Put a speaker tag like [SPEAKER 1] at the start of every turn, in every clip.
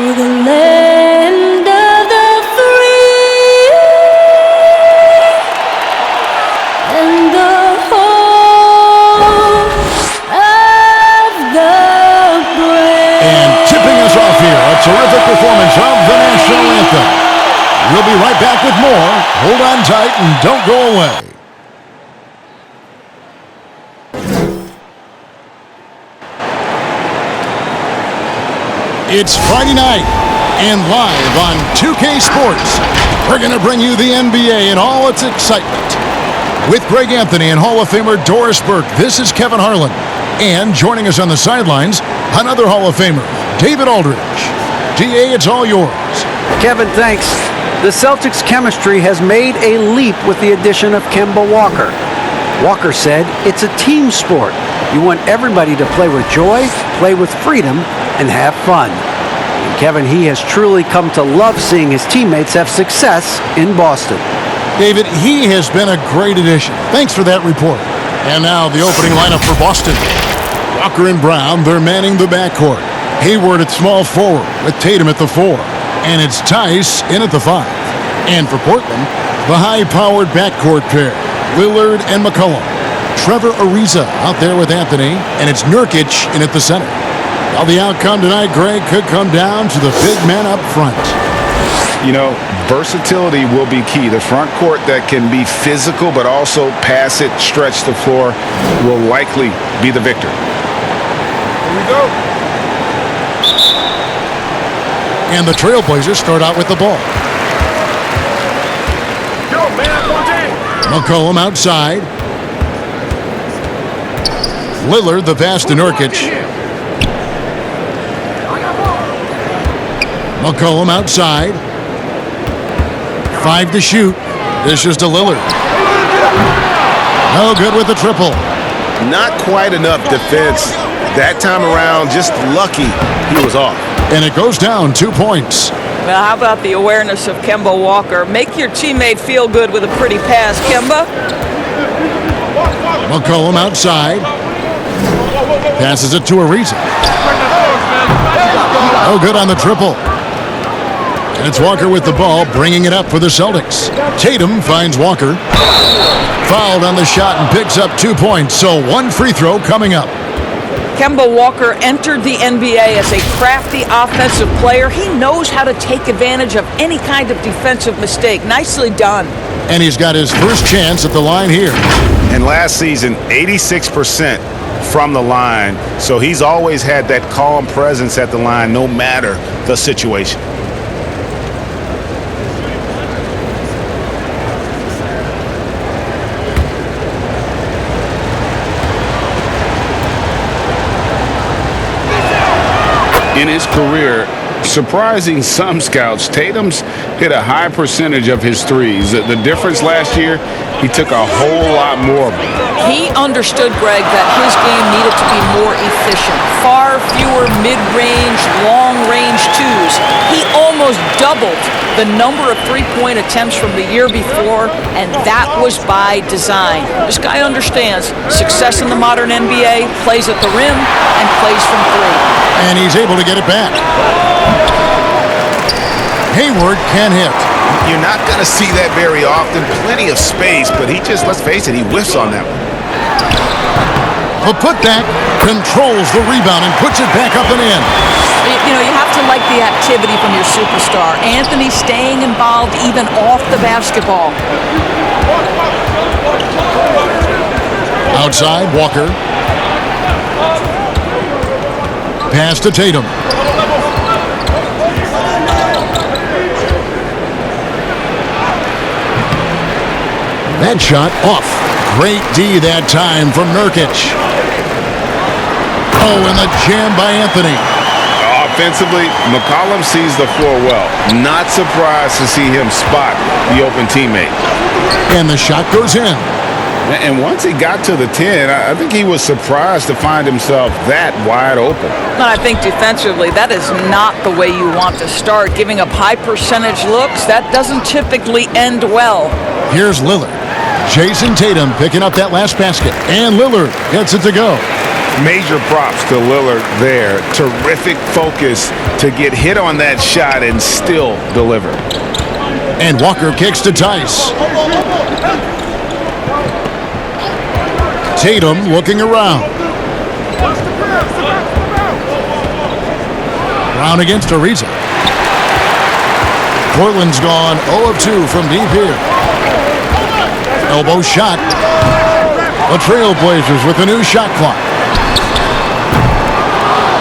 [SPEAKER 1] the land of the free and the home of the brave.
[SPEAKER 2] And tipping us off here, a terrific performance of the national anthem. We'll be right back with more. Hold on tight and don't go away. It's Friday night, and live on 2K Sports, we're going to bring you the NBA and all its excitement. With Greg Anthony and Hall of Famer Doris Burke, this is Kevin Harlan. And joining us on the sidelines, another Hall of Famer, David Aldridge. DA, it's all yours.
[SPEAKER 3] Kevin, thanks. The Celtics' chemistry has made a leap with the addition of Kemba Walker. Walker said, "It's a team sport. You want everybody to play with joy, play with freedom, and have fun." And Kevin, he has truly come to love seeing his teammates have success in Boston.
[SPEAKER 2] David, he has been a great addition. Thanks for that report. And now the opening lineup for Boston. Walker and Brown, they're manning the backcourt. Hayward at small forward with Tatum at the 4. And it's Tice in at the 5. And for Portland, the high-powered backcourt pair, Lillard and McCollum. Trevor Ariza out there with Anthony, and it's Nurkic in at the center. Well, the outcome tonight, Greg, could come down to the big man up front.
[SPEAKER 4] You know, versatility will be key. The front court that can be physical but also pass it, stretch the floor will likely be the victor.
[SPEAKER 5] Here we go.
[SPEAKER 2] And the Trailblazers start out with the ball.
[SPEAKER 5] Go, man,
[SPEAKER 2] McCollum outside. Lillard, the pass to Nurkic. McCollum outside. 5 to shoot. This is to Lillard. No good with the triple.
[SPEAKER 4] Not quite enough defense that time around. Just lucky he was off.
[SPEAKER 2] And it goes down 2 points.
[SPEAKER 6] Well, how about the awareness of Kemba Walker? Make your teammate feel good with a pretty pass, Kemba.
[SPEAKER 2] McCollum outside. Passes it to Ariza. No good on the triple. And it's Walker with the ball, bringing it up for the Celtics. Tatum finds Walker. Fouled on the shot and picks up 2 points, so 1 free throw coming up.
[SPEAKER 6] Kemba Walker entered the NBA as a crafty offensive player. He knows how to take advantage of any kind of defensive mistake. Nicely done.
[SPEAKER 2] And he's got his first chance at the line here.
[SPEAKER 4] And last season, 86% from the line. So he's always had that calm presence at the line, no matter the situation. In his career, surprising some scouts, Tatum's hit a high percentage of his threes. The difference last year, he took a whole lot more of them.
[SPEAKER 6] He understood, Greg, that his game needed to be more efficient. Far fewer mid-range, long-range twos. He almost doubled the number of three-point attempts from the year before, and that was by design. This guy understands success in the modern NBA, plays at the rim, and plays from 3.
[SPEAKER 2] And he's able to get it back. Hayward can hit.
[SPEAKER 4] You're not going to see that very often. Plenty of space, but he just, let's face it, he whiffs on that one.
[SPEAKER 2] The putback controls the rebound and puts it back up and in.
[SPEAKER 6] You know, you have to like the activity from your superstar. Anthony staying involved even off the basketball.
[SPEAKER 2] Outside, Walker. Pass to Tatum. That shot off. Great D that time from Nurkic. Oh, and the jam by Anthony.
[SPEAKER 4] Offensively, McCollum sees the floor well. Not surprised to see him spot the open teammate.
[SPEAKER 2] And the shot goes in.
[SPEAKER 4] And once he got to the 10, I think he was surprised to find himself that wide open.
[SPEAKER 6] I think defensively, that is not the way you want to start. Giving up high percentage looks, that doesn't typically end well.
[SPEAKER 2] Here's Lillard. Jason Tatum picking up that last basket. And Lillard gets it to go.
[SPEAKER 4] Major props to Lillard there. Terrific focus to get hit on that shot and still deliver.
[SPEAKER 2] And Walker kicks to Tice. Tatum looking around. Brown against Ariza. Portland's gone 0 of 2 from deep here. Elbow shot. The Trailblazers with a new shot clock.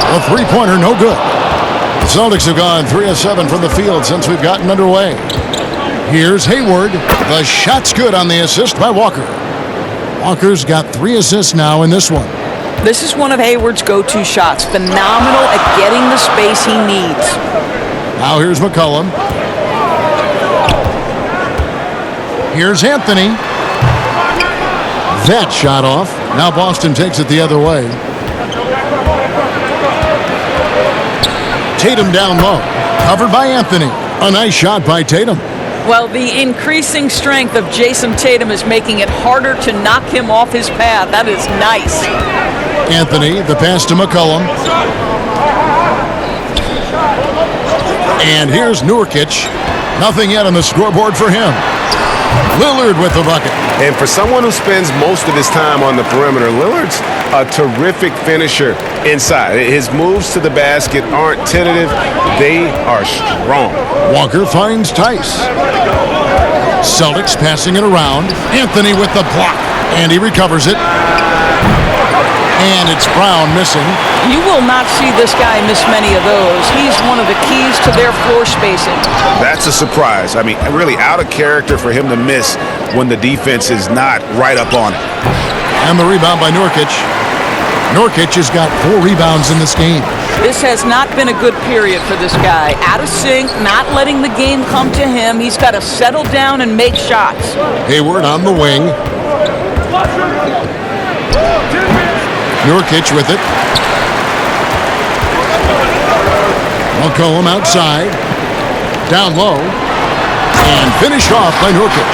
[SPEAKER 2] A three-pointer, no good. The Celtics have gone 3 of 7 from the field since we've gotten underway. Here's Hayward. The shot's good on the assist by Walker. Walker's got 3 assists now in this one.
[SPEAKER 6] This is one of Hayward's go-to shots. Phenomenal at getting the space he needs.
[SPEAKER 2] Now here's McCollum. Here's Anthony. That shot off. Now Boston takes it the other way. Tatum down low. Covered by Anthony. A nice shot by Tatum.
[SPEAKER 6] Well, the increasing strength of Jason Tatum is making it harder to knock him off his path. That is nice.
[SPEAKER 2] Anthony, the pass to McCollum. And here's Nurkic. Nothing yet on the scoreboard for him. Lillard with the bucket.
[SPEAKER 7] And for someone who spends most of his time on the perimeter, Lillard's a terrific finisher inside. His moves to the basket aren't tentative. They are strong.
[SPEAKER 2] Walker finds Tice. Celtics passing it around. Anthony with the block. And he recovers it. And it's Brown missing.
[SPEAKER 6] You will not see this guy miss many of those. He's one of the keys to their floor spacing.
[SPEAKER 4] That's a surprise. I mean, really out of character for him to miss when the defense is not right up on it.
[SPEAKER 2] And the rebound by Nurkic. Nurkic has got 4 rebounds in this game.
[SPEAKER 6] This has not been a good period for this guy. Out of sync, not letting the game come to him. He's got to settle down and make shots.
[SPEAKER 2] Hayward on the wing. Nurkic with it. McCollum outside. Down low. And finished off by Nurkic.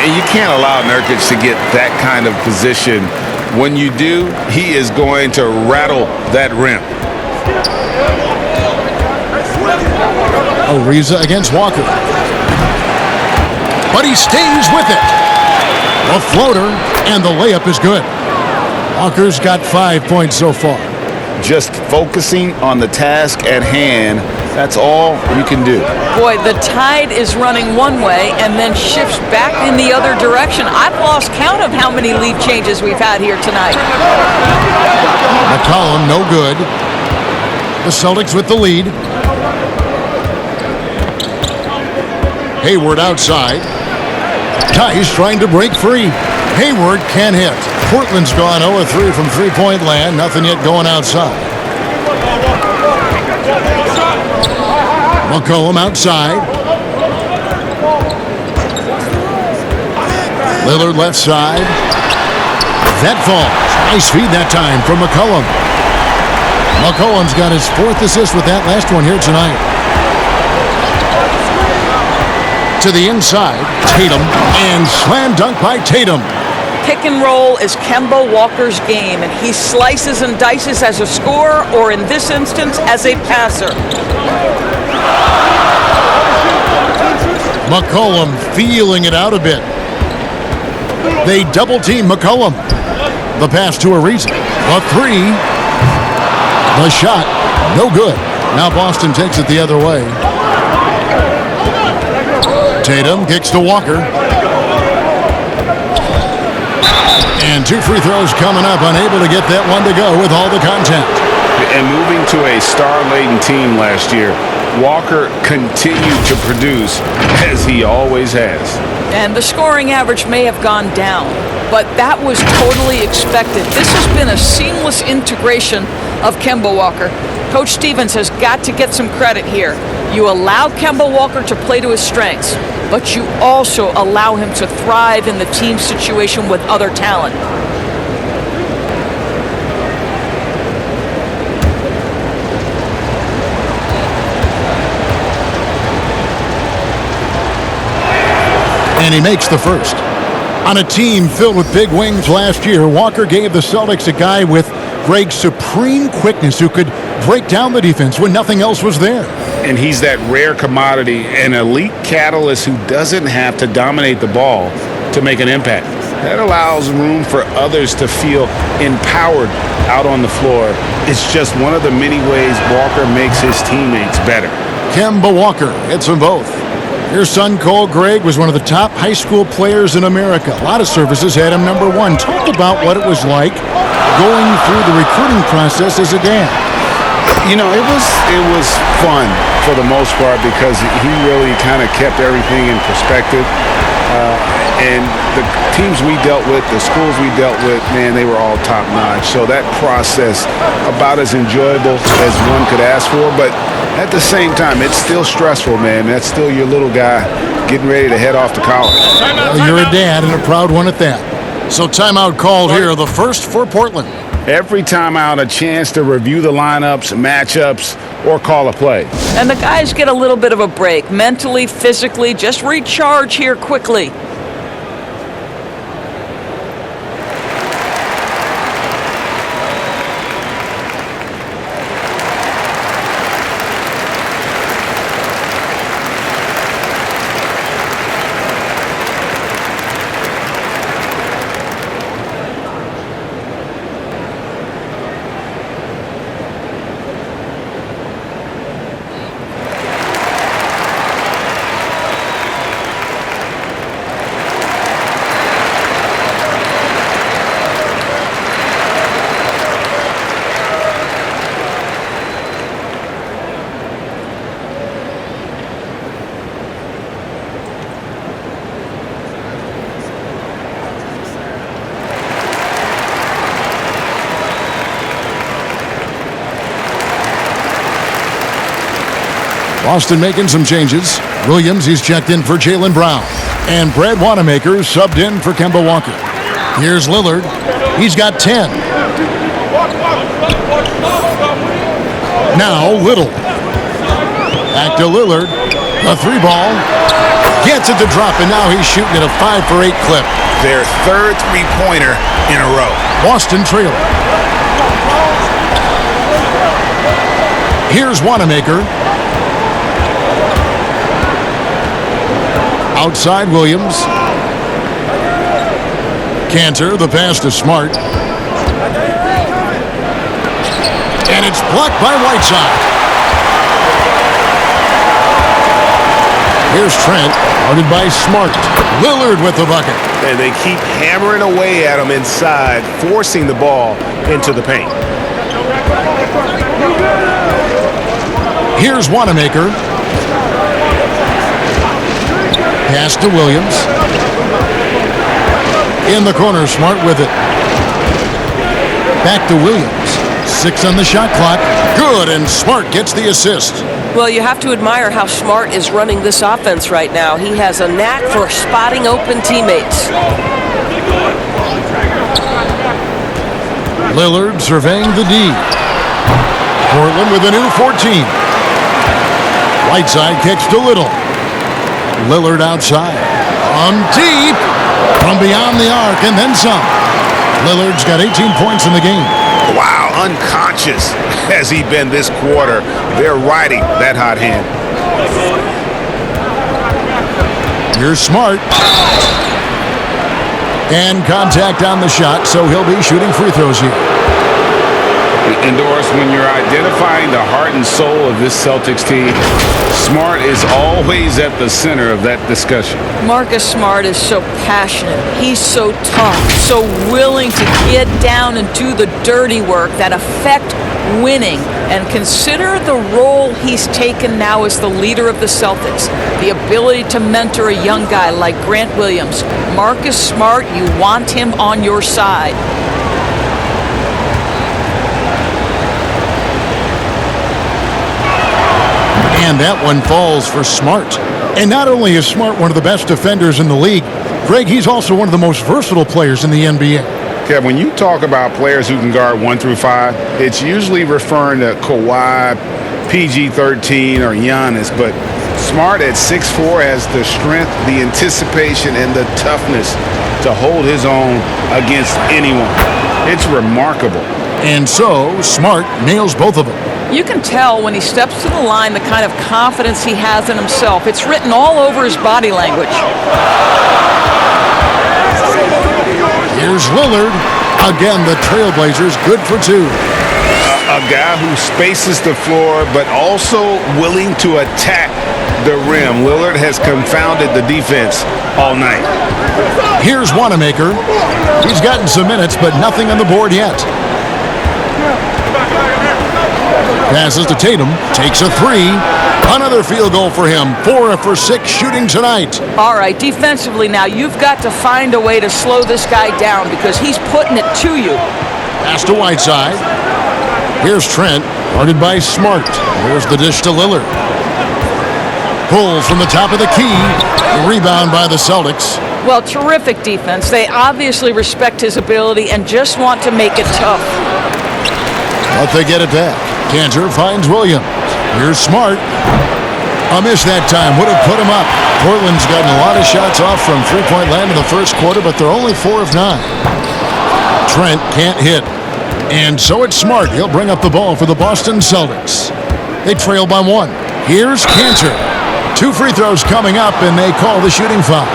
[SPEAKER 4] And you can't allow Nurkic to get that kind of position. When you do, he is going to rattle that rim.
[SPEAKER 2] Ariza against Walker. But he stays with it. A floater, and the layup is good. Walker's got 5 points so far.
[SPEAKER 4] Just focusing on the task at hand, that's all you can do.
[SPEAKER 6] Boy, the tide is running one way and then shifts back in the other direction. I've lost count of how many lead changes we've had here tonight.
[SPEAKER 2] McCollum, no good. The Celtics with the lead. Hayward outside. Tice trying to break free. Hayward can't hit. Portland's gone 0 of 3 from three-point land. Nothing yet going outside. McCollum outside. Lillard left side. That falls. Nice feed that time from McCollum. McCollum's got his 4th assist with that last one here tonight. To the inside, Tatum, and slam dunk by Tatum.
[SPEAKER 6] Pick and roll is Kemba Walker's game, and he slices and dices as a scorer, or in this instance, as a passer.
[SPEAKER 2] McCollum feeling it out a bit. They double-team McCollum. The pass to Ariza. A 3. The shot, no good. Now Boston takes it the other way. Tatum kicks to Walker. And 2 free throws coming up. Unable to get that one to go with all the contact.
[SPEAKER 4] And moving to a star-laden team last year, Walker continued to produce as he always has.
[SPEAKER 6] And the scoring average may have gone down, but that was totally expected. This has been a seamless integration of Kemba Walker. Coach Stevens has got to get some credit here. You allow Kemba Walker to play to his strengths, but you also allow him to thrive in the team situation with other talent.
[SPEAKER 2] And he makes the first. On a team filled with big wings last year, Walker gave the Celtics a guy with Greg's supreme quickness who could break down the defense when nothing else was there.
[SPEAKER 4] And he's that rare commodity, an elite catalyst who doesn't have to dominate the ball to make an impact. That allows room for others to feel empowered out on the floor. It's just one of the many ways Walker makes his teammates better.
[SPEAKER 2] Kemba Walker hits them both. Your son Cole Greg was one of the top high school players in America. A lot of services had him number one. Talk about what it was like going through the recruiting process as a dad.
[SPEAKER 4] You know, it was fun for the most part because he really kind of kept everything in perspective. And the teams we dealt with, the schools we dealt with, man, they were all top-notch. So that process, about as enjoyable as one could ask for. But at the same time, it's still stressful, man. That's still your little guy getting ready to head off to college.
[SPEAKER 2] Well, you're a dad and a proud one at that. So timeout called here, the first for Portland.
[SPEAKER 4] Every timeout, a chance to review the lineups, matchups, or call a play.
[SPEAKER 6] And the guys get a little bit of a break, mentally, physically, just recharge here quickly.
[SPEAKER 2] Boston making some changes. Williams, he's checked in for Jaylen Brown. And Brad Wanamaker subbed in for Kemba Walker. Here's Lillard. He's got 10. Now Little. Back to Lillard. A three ball. Gets it to drop, and now he's shooting at a 5 for 8 clip.
[SPEAKER 7] Their third three-pointer in a row.
[SPEAKER 2] Boston trailing. Here's Wanamaker. Outside Williams. Cantor, the pass to Smart. And it's blocked by Whiteside. Here's Trent, guarded by Smart. Lillard with the bucket.
[SPEAKER 7] And they keep hammering away at him inside, forcing the ball into the paint.
[SPEAKER 2] Here's Wanamaker. Pass to Williams. In the corner, Smart with it. Back to Williams. 6 on the shot clock. Good, and Smart gets the assist.
[SPEAKER 8] Well, you have to admire how Smart is running this offense right now. He has a knack for spotting open teammates.
[SPEAKER 2] Lillard surveying the D. Portland with a new 14. Whiteside kicks to Little. Lillard outside. From deep. From beyond the arc, and then some. Lillard's got 18 points in the game.
[SPEAKER 7] Wow, unconscious has he been this quarter. They're riding that hot hand.
[SPEAKER 2] Here's Smart. And contact on the shot, so he'll be shooting free throws here.
[SPEAKER 4] Endorse, when you're identifying the heart and soul of this Celtics team, Smart is always at the center of that discussion.
[SPEAKER 6] Marcus Smart is so passionate. He's so tough, so willing to get down and do the dirty work that affect winning. And consider the role he's taken now as the leader of the Celtics. The ability to mentor a young guy like Grant Williams. Marcus Smart, you want him on your side.
[SPEAKER 2] And that one falls for Smart. And not only is Smart one of the best defenders in the league, Greg, he's also one of the most versatile players in the NBA.
[SPEAKER 4] Kev, when you talk about players who can guard 1 through 5, it's usually referring to Kawhi, PG-13, or Giannis. But Smart at 6'4" has the strength, the anticipation, and the toughness to hold his own against anyone. It's remarkable
[SPEAKER 2] And so, Smart nails both of them.
[SPEAKER 6] You can tell when he steps to the line the kind of confidence he has in himself. It's written all over his body language.
[SPEAKER 2] Here's Lillard. Again, the Trailblazers good for two.
[SPEAKER 4] A guy who spaces the floor, but also willing to attack the rim. Lillard has confounded the defense all night.
[SPEAKER 2] Here's Wanamaker. He's gotten some minutes, but nothing on the board yet. Passes to Tatum. Takes a three. Another field goal for him. 4 for 6 shooting tonight.
[SPEAKER 6] All right, defensively now, you've got to find a way to slow this guy down because he's putting it to you.
[SPEAKER 2] Pass to Whiteside. Here's Trent, guarded by Smart. Here's the dish to Lillard. Pull from the top of the key. The rebound by the Celtics.
[SPEAKER 6] Well, terrific defense. They obviously respect his ability and just want to make it tough.
[SPEAKER 2] But they get it back. Cantor finds Williams. Here's Smart. A miss that time. Would have put him up. Portland's gotten a lot of shots off from three-point land in the first quarter, but they're only 4 of 9. Trent can't hit. And so it's Smart. He'll bring up the ball for the Boston Celtics. They trail by 1. Here's Cantor. 2 free throws coming up, and they call the shooting foul.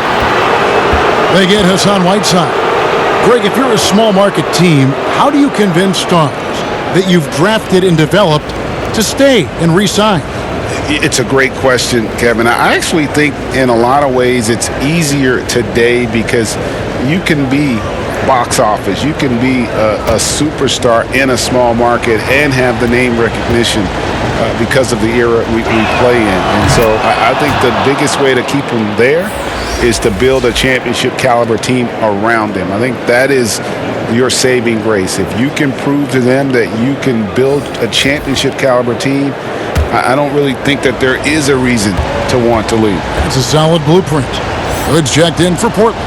[SPEAKER 2] They get Hassan Whiteside. Greg, if you're a small market team, how do you convince stars that you've drafted and developed to stay and re-sign?
[SPEAKER 4] It's a great question, Kevin. I actually think in a lot of ways it's easier today because you can be box office. You can be a superstar in a small market and have the name recognition because of the era we play in. And so I think the biggest way to keep them there is to build a championship caliber team around them. I think that is your saving grace. If you can prove to them that you can build a championship caliber team, I don't really think that there is a reason to want to leave.
[SPEAKER 2] It's a solid blueprint. Hood's checked in for Portland.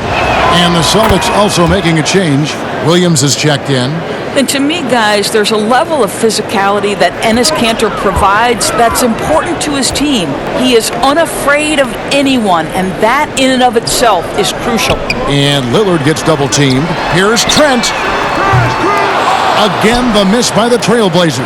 [SPEAKER 2] And the Celtics also making a change. Williams is checked in.
[SPEAKER 6] And to me, guys, there's a level of physicality that Enes Kanter provides that's important to his team. He is unafraid of anyone, and that in and of itself is crucial.
[SPEAKER 2] And Lillard gets double-teamed. Here's Trent. Again, the miss by the Trailblazers.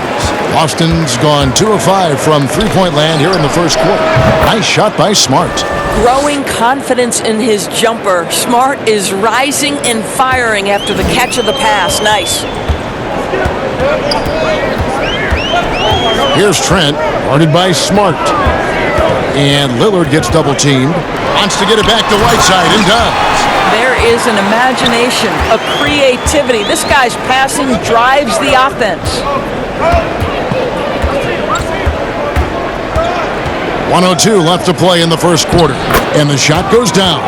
[SPEAKER 2] Boston's gone 2 of 5 from three-point land here in the first quarter. Nice shot by Smart.
[SPEAKER 8] Growing confidence in his jumper. Smart is rising and firing after the catch of the pass. Nice.
[SPEAKER 2] Here's Trent, guarded by Smart. And Lillard gets double-teamed. Wants to get it back to Whiteside and does.
[SPEAKER 6] There is an imagination, a creativity. This guy's passing drives the offense.
[SPEAKER 2] 1:02 left to play in the first quarter. And the shot goes down.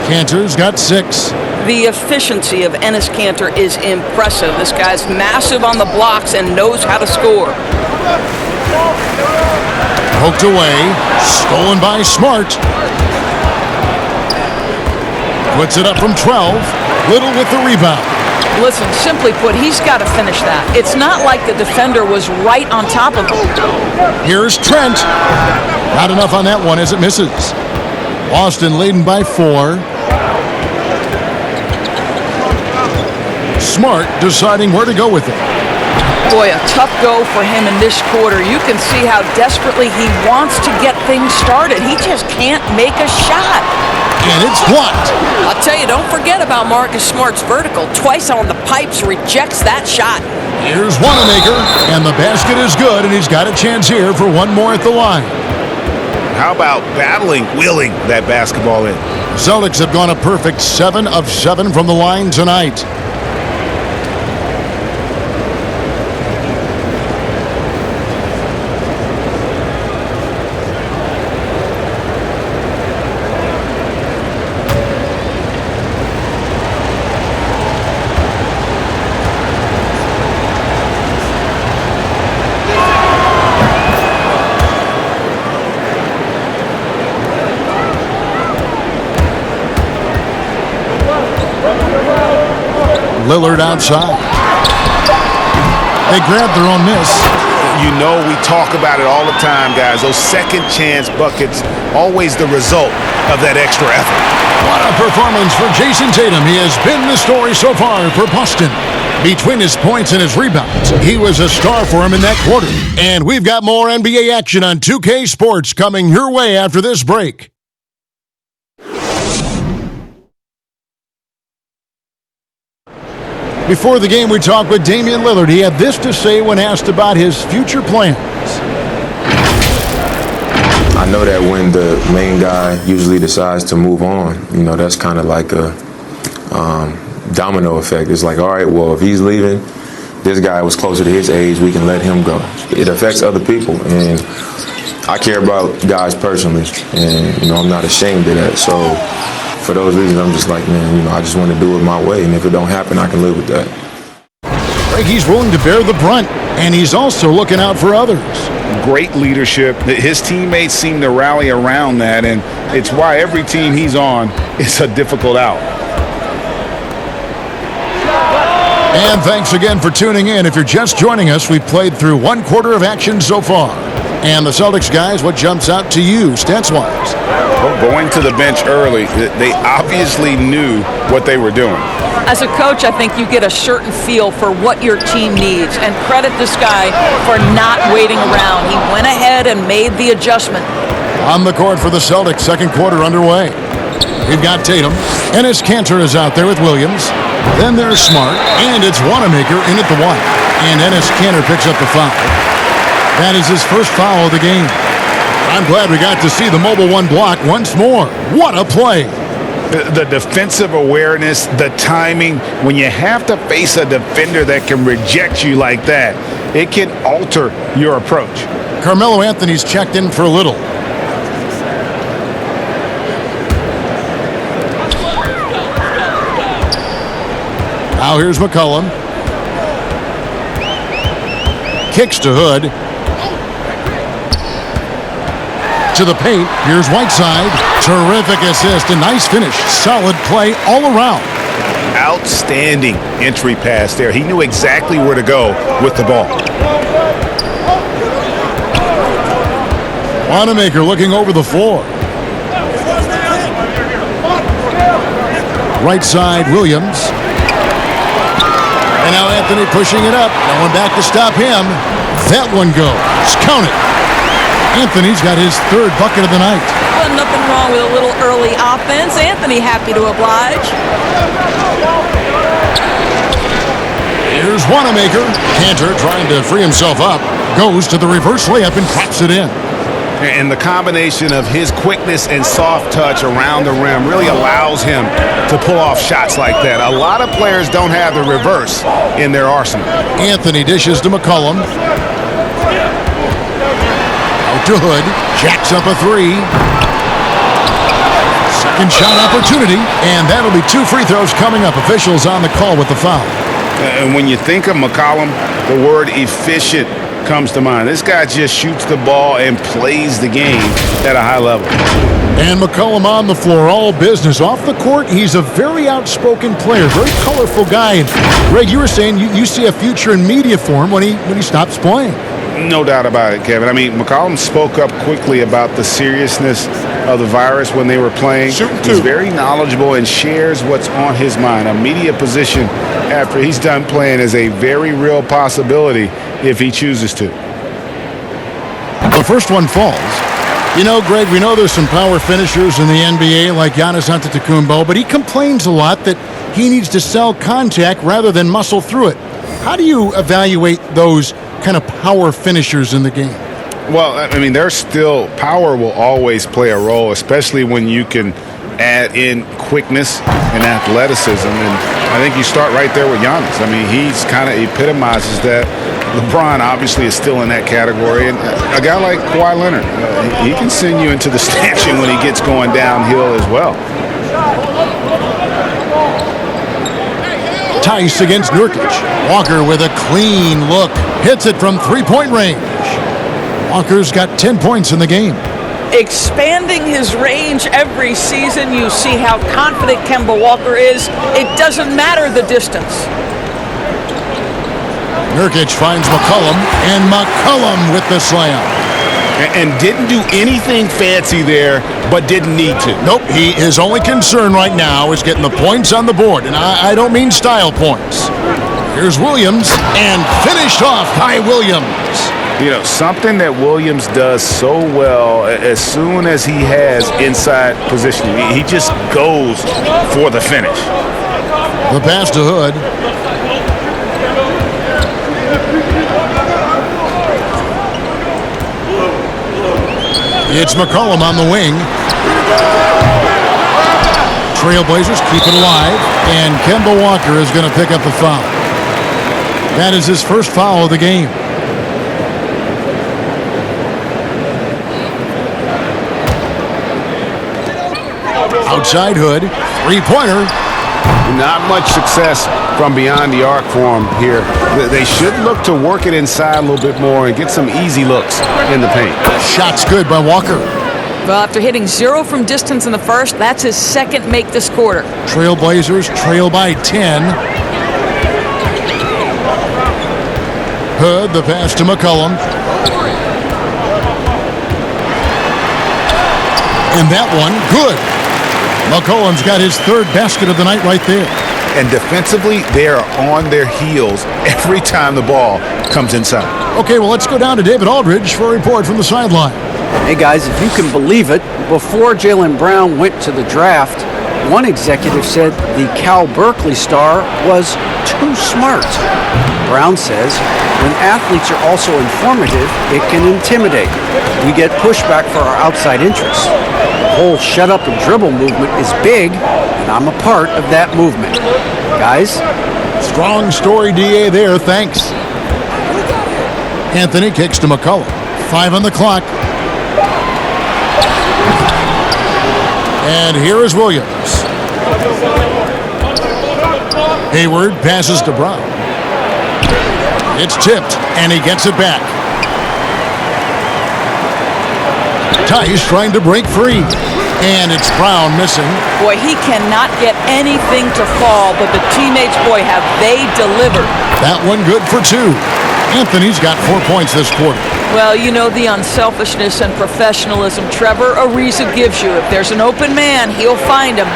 [SPEAKER 2] Cantor's got 6.
[SPEAKER 6] The efficiency of Enes Kanter is impressive. This guy's massive on the blocks and knows how to score.
[SPEAKER 2] Poked away. Stolen by Smart. Puts it up from 12. Little with the rebound.
[SPEAKER 6] Listen, simply put, he's got to finish that. It's not like the defender was right on top of him.
[SPEAKER 2] Here's Trent. Not enough on that one as it misses. Boston leading by 4. Smart deciding where to go with it.
[SPEAKER 6] Boy, a tough go for him in this quarter. You can see how desperately he wants to get things started. He just can't make a shot.
[SPEAKER 2] And it's blocked.
[SPEAKER 8] I'll tell you, don't forget about Marcus Smart's vertical. Twice on the pipes, rejects that shot.
[SPEAKER 2] Here's Wanamaker, and the basket is good, and he's got a chance here for one more at the line.
[SPEAKER 7] How about wheeling that basketball in?
[SPEAKER 2] Celtics have gone a perfect 7 of 7 from the line tonight. Lillard outside. They grabbed their own miss.
[SPEAKER 7] You know we talk about it all the time, guys. Those second chance buckets, always the result of that extra effort.
[SPEAKER 2] What a performance for Jason Tatum. He has been the story so far for Boston. Between his points and his rebounds, he was a star for him in that quarter. And we've got more NBA action on 2K Sports coming your way after this break. Before the game, we talked with Damian Lillard. He had this to say when asked about his future plans.
[SPEAKER 9] I know that when the main guy usually decides to move on, that's kind of like a domino effect. It's like, all right, well, if he's leaving, this guy was closer to his age, we can let him go. It affects other people, and I care about guys personally, and, I'm not ashamed of that. So for those reasons, I'm just like, man, I just want to do it my way, and if it don't happen, I can live with that.
[SPEAKER 2] He's willing to bear the brunt, and he's also looking out for others.
[SPEAKER 4] Great leadership. His teammates seem to rally around that, and it's why every team he's on is a difficult out.
[SPEAKER 2] And thanks again for tuning in. If you're just joining us, we've played through one quarter of action so far. And the Celtics guys, what jumps out to you, stats-wise?
[SPEAKER 4] Well, going to the bench early, they obviously knew what they were doing.
[SPEAKER 6] As a coach, I think you get a certain feel for what your team needs, and credit this guy for not waiting around. He went ahead and made the adjustment.
[SPEAKER 2] On the court for the Celtics, second quarter underway. We've got Tatum. Enes Kanter is out there with Williams. Then there's Smart, and it's Wanamaker in at the one. And Enes Kanter picks up the foul. That is his first foul of the game. I'm glad we got to see the mobile one block once more. What a play!
[SPEAKER 4] The defensive awareness, the timing, when you have to face a defender that can reject you like that, it can alter your approach.
[SPEAKER 2] Carmelo Anthony's checked in for a little. Now here's McCollum. Kicks to Hood. To the paint. Here's Whiteside. Terrific assist. A nice finish. Solid play all around.
[SPEAKER 4] Outstanding entry pass there. He knew exactly where to go with the ball.
[SPEAKER 2] Wanamaker looking over the floor. Right side, Williams. And now Anthony pushing it up. No one back to stop him. That one goes. Count it. Anthony's got his third bucket of the night.
[SPEAKER 6] Well, nothing wrong with a little early offense. Anthony happy to oblige.
[SPEAKER 2] Here's Wanamaker. Kanter trying to free himself up. Goes to the reverse layup and pops it in.
[SPEAKER 4] And the combination of his quickness and soft touch around the rim really allows him to pull off shots like that. A lot of players don't have the reverse in their arsenal.
[SPEAKER 2] Anthony dishes to McCollum. Out to Hood. Jacks up a three. Second shot opportunity. And that'll be two free throws coming up. Officials on the call with the foul.
[SPEAKER 4] And when you think of McCollum, the word efficient comes to mind. This guy just shoots the ball and plays the game at a high level.
[SPEAKER 2] And McCollum on the floor, all business. Off the court, he's a very outspoken player, very colorful guy. And Greg, you were saying you see a future in media for him when he stops playing.
[SPEAKER 4] No doubt about it, Kevin. I mean, McCollum spoke up quickly about the seriousness of the virus when they were playing. He's very knowledgeable and shares what's on his mind. A media position after he's done playing is a very real possibility if he chooses to.
[SPEAKER 2] The first one falls. You know, Greg, we know there's some power finishers in the NBA like Giannis Antetokounmpo, but he complains a lot that he needs to sell contact rather than muscle through it. How do you evaluate those kind of power finishers in the game?
[SPEAKER 4] Well, I mean, there's still power will always play a role, especially when you can add in quickness and athleticism. And I think you start right there with Giannis. I mean, he's kind of epitomizes that. LeBron obviously is still in that category. And a guy like Kawhi Leonard, he can send you into the stanchion when he gets going downhill as well.
[SPEAKER 2] Tice against Nurkic. Walker with a clean look. Hits it from three-point range. Walker's got 10 points in the game.
[SPEAKER 6] Expanding his range every season, you see how confident Kemba Walker is. It doesn't matter the distance.
[SPEAKER 2] Nurkic finds McCollum, and McCollum with the slam.
[SPEAKER 4] And didn't do anything fancy there, but didn't need to.
[SPEAKER 2] Nope, his only concern right now is getting the points on the board, and I don't mean style points. Here's Williams, and finished off by Williams.
[SPEAKER 4] You know, something that Williams does so well, as soon as he has inside positioning, he just goes for the finish.
[SPEAKER 2] The pass to Hood. It's McCollum on the wing. Trailblazers keep it alive, and Kemba Walker is going to pick up the foul. That is his first foul of the game. Outside Hood, three-pointer.
[SPEAKER 4] Not much success from beyond the arc for him here. They should look to work it inside a little bit more and get some easy looks in the paint.
[SPEAKER 2] Shot's good by Walker.
[SPEAKER 6] Well, after hitting 0 from distance in the first, that's his second make this quarter.
[SPEAKER 2] Trailblazers trail by 10. Hood, the pass to McCollum. And that one, good. McCollum's got his third basket of the night right there.
[SPEAKER 4] And defensively, they are on their heels every time the ball comes inside.
[SPEAKER 2] Okay, well, let's go down to David Aldridge for a report from the sideline.
[SPEAKER 3] Hey guys, if you can believe it, before Jaylen Brown went to the draft, one executive said the Cal Berkeley star was too smart. Brown says, when athletes are also informative, it can intimidate. We get pushback for our outside interests. The whole shut up and dribble movement is big, and I'm a part of that movement. Guys?
[SPEAKER 2] Strong story, DA, there. Thanks. Anthony kicks to McCollum. 5 on the clock. And here is Williams. Hayward passes to Brown. It's tipped, and he gets it back. Tice trying to break free. And it's Brown missing.
[SPEAKER 6] Boy, he cannot get anything to fall, but the teammates, boy, have they delivered.
[SPEAKER 2] That one good for 2. Anthony's got 4 points this quarter.
[SPEAKER 6] Well, you know the unselfishness and professionalism Trevor Ariza gives you. If there's an open man, he'll find him.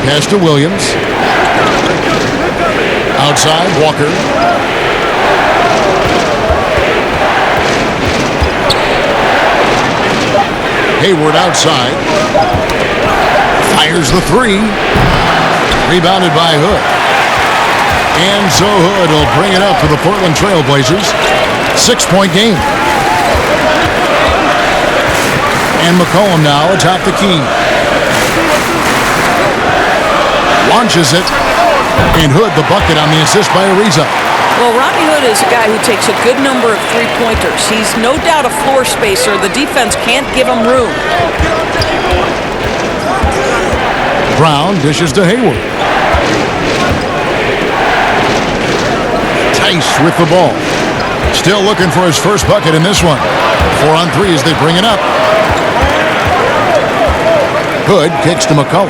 [SPEAKER 2] Pass to Williams. Outside, Walker. Hayward outside. Fires the 3. Rebounded by Hood. And so Hood will bring it up for the Portland Trailblazers. 6-point game. And McCollum now atop the key. Launches it. And Hood the bucket on the assist by Ariza.
[SPEAKER 6] Well, Rodney Hood is a guy who takes a good number of three-pointers. He's no doubt a floor spacer. The defense can't give him room.
[SPEAKER 2] Brown dishes to Hayward. Tice with the ball. Still looking for his first bucket in this one. 4 on 3 as they bring it up. Hood kicks to McCollum.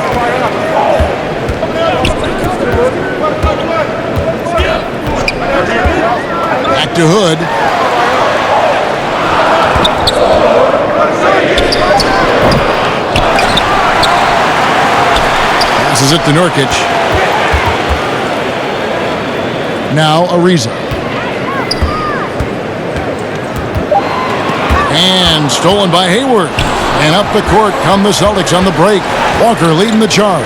[SPEAKER 2] Back to Hood. Passes it to Nurkic. Now Ariza. And stolen by Hayward. And up the court come the Celtics on the break. Walker leading the charge.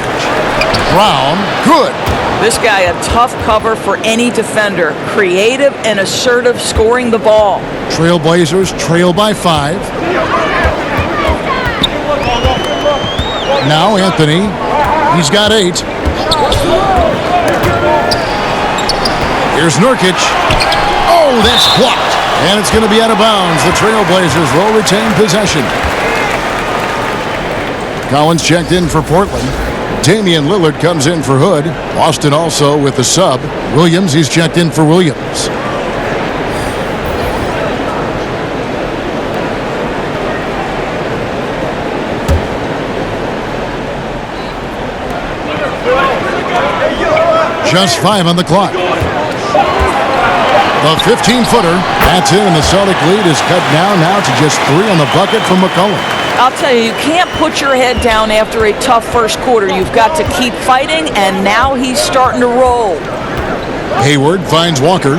[SPEAKER 2] Brown, good.
[SPEAKER 6] This guy a tough cover for any defender. Creative and assertive scoring the ball.
[SPEAKER 2] Trailblazers trail by 5. Now Anthony. He's got 8. Here's Nurkic. Oh, that's blocked. And it's going to be out of bounds. The Trailblazers will retain possession. Collins checked in for Portland. Damian Lillard comes in for Hood. Boston also with the sub. Williams, he's checked in for Williams. Just 5 on the clock. The 15-footer. That's in, and the Celtic lead is cut down now to just 3 on the bucket from McCollum.
[SPEAKER 6] I'll tell you, you can't put your head down after a tough first quarter. You've got to keep fighting, and now he's starting to roll.
[SPEAKER 2] Hayward finds Walker.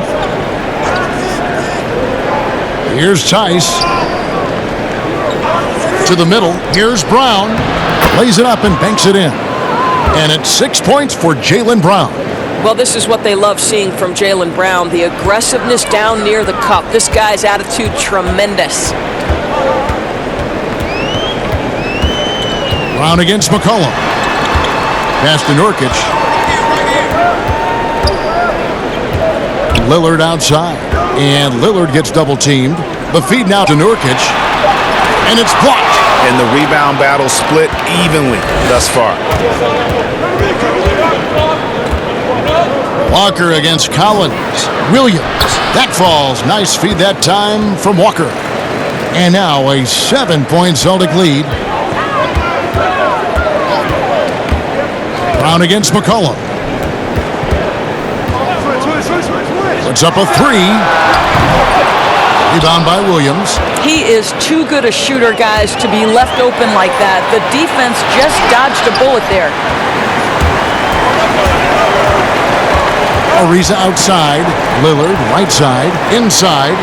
[SPEAKER 2] Here's Tice. To the middle. Here's Brown. Lays it up and banks it in. And it's 6 points for Jaylen Brown.
[SPEAKER 8] Well, this is what they love seeing from Jaylen Brown, the aggressiveness down near the cup. This guy's attitude, tremendous.
[SPEAKER 2] Brown against McCollum. Pass to Nurkic. Lillard outside. And Lillard gets double-teamed. The feed now to Nurkic. And it's blocked.
[SPEAKER 4] And the rebound battle split evenly thus far.
[SPEAKER 2] Walker against Collins. Williams. That falls. Nice feed that time from Walker. And now a 7-point Celtic lead. Brown against McCollum. Puts up a 3. Rebound by Williams.
[SPEAKER 6] He is too good a shooter, guys, to be left open like that. The defense just dodged a bullet there.
[SPEAKER 2] Ariza outside. Lillard right side. Inside.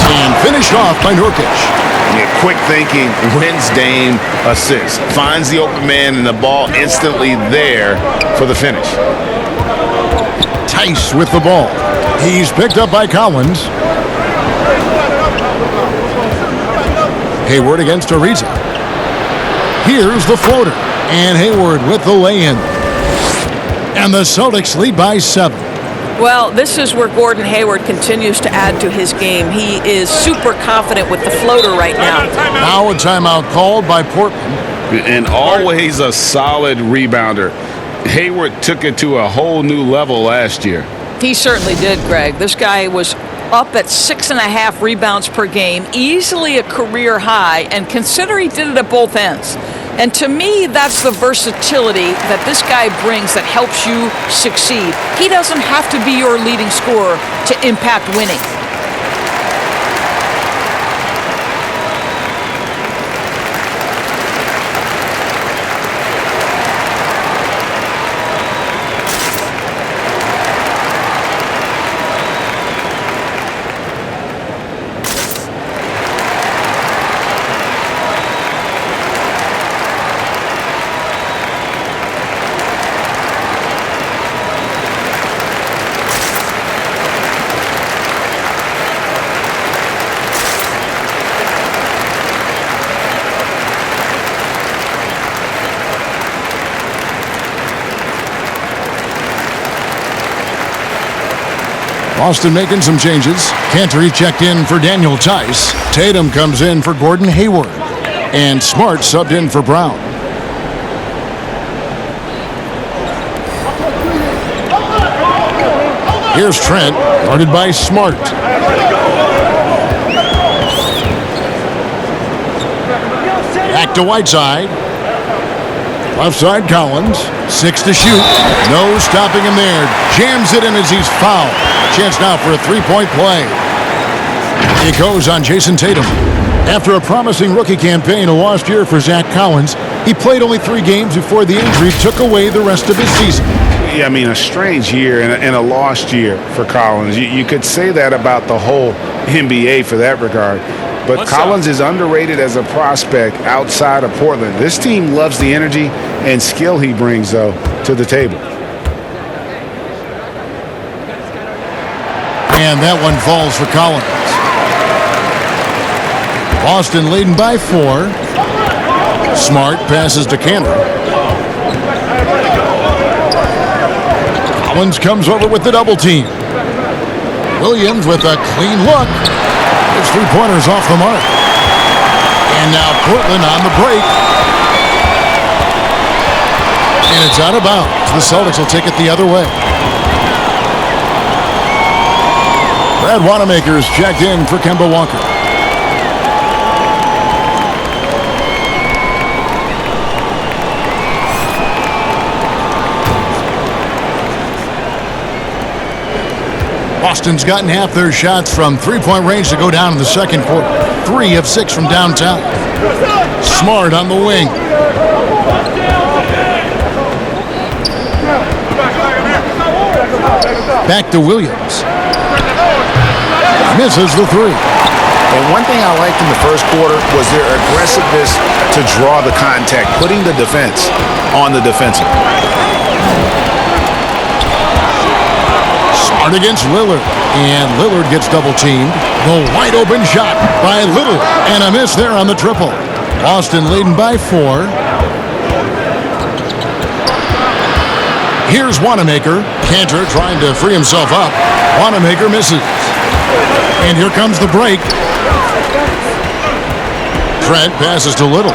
[SPEAKER 2] And finished off by Nurkic.
[SPEAKER 4] Yeah, quick thinking wins Dame assist. Finds the open man and the ball instantly there for the finish.
[SPEAKER 2] Tice with the ball. He's picked up by Collins. Hayward against Ariza. Here's the floater. And Hayward with the lay-in. And the Celtics lead by 7.
[SPEAKER 6] Well, this is where Gordon Hayward continues to add to his game. He is super confident with the floater right now.
[SPEAKER 2] Now a timeout called by Portland.
[SPEAKER 4] And always a solid rebounder. Hayward took it to a whole new level last year.
[SPEAKER 6] He certainly did, Greg. This guy was up at 6.5 rebounds per game, easily a career high, and consider he did it at both ends. And to me, that's the versatility that this guy brings that helps you succeed. He doesn't have to be your leading scorer to impact winning.
[SPEAKER 2] Boston making some changes. Cantor checked in for Daniel Tice. Tatum comes in for Gordon Hayward. And Smart subbed in for Brown. Here's Trent, guarded by Smart. Back to Whiteside. Left side Collins. 6 to shoot. No stopping him there. Jams it in as he's fouled. Chance now for a three-point play. It goes on Jason Tatum. After a promising rookie campaign, a lost year for Zach Collins, he played only 3 games before the injury took away the rest of his season.
[SPEAKER 4] Yeah, I mean, a strange year and a lost year for Collins. You could say that about the whole NBA for that regard. But Collins is underrated as a prospect outside of Portland. This team loves the energy and skill he brings, though, to the table.
[SPEAKER 2] And that one falls for Collins. Boston leading by 4. Smart passes to Cantor. Collins comes over with the double team. Williams with a clean look. His 3-pointers off the mark. And now Portland on the break. And it's out of bounds. The Celtics will take it the other way. Brad Wanamaker's checked in for Kemba Walker. Boston's gotten half their shots from three-point range to go down in the second quarter. 3 of 6 from downtown. Smart on the wing. Back to Williams. Misses the three.
[SPEAKER 4] And one thing I liked in the first quarter was their aggressiveness to draw the contact, putting the defense on the defensive.
[SPEAKER 2] Smart against Lillard. And Lillard gets double-teamed. The wide-open shot by Little. And a miss there on the triple. Boston leading by 4. Here's Wanamaker. Cantor trying to free himself up. Wanamaker misses. And here comes the break. Trent passes to Little.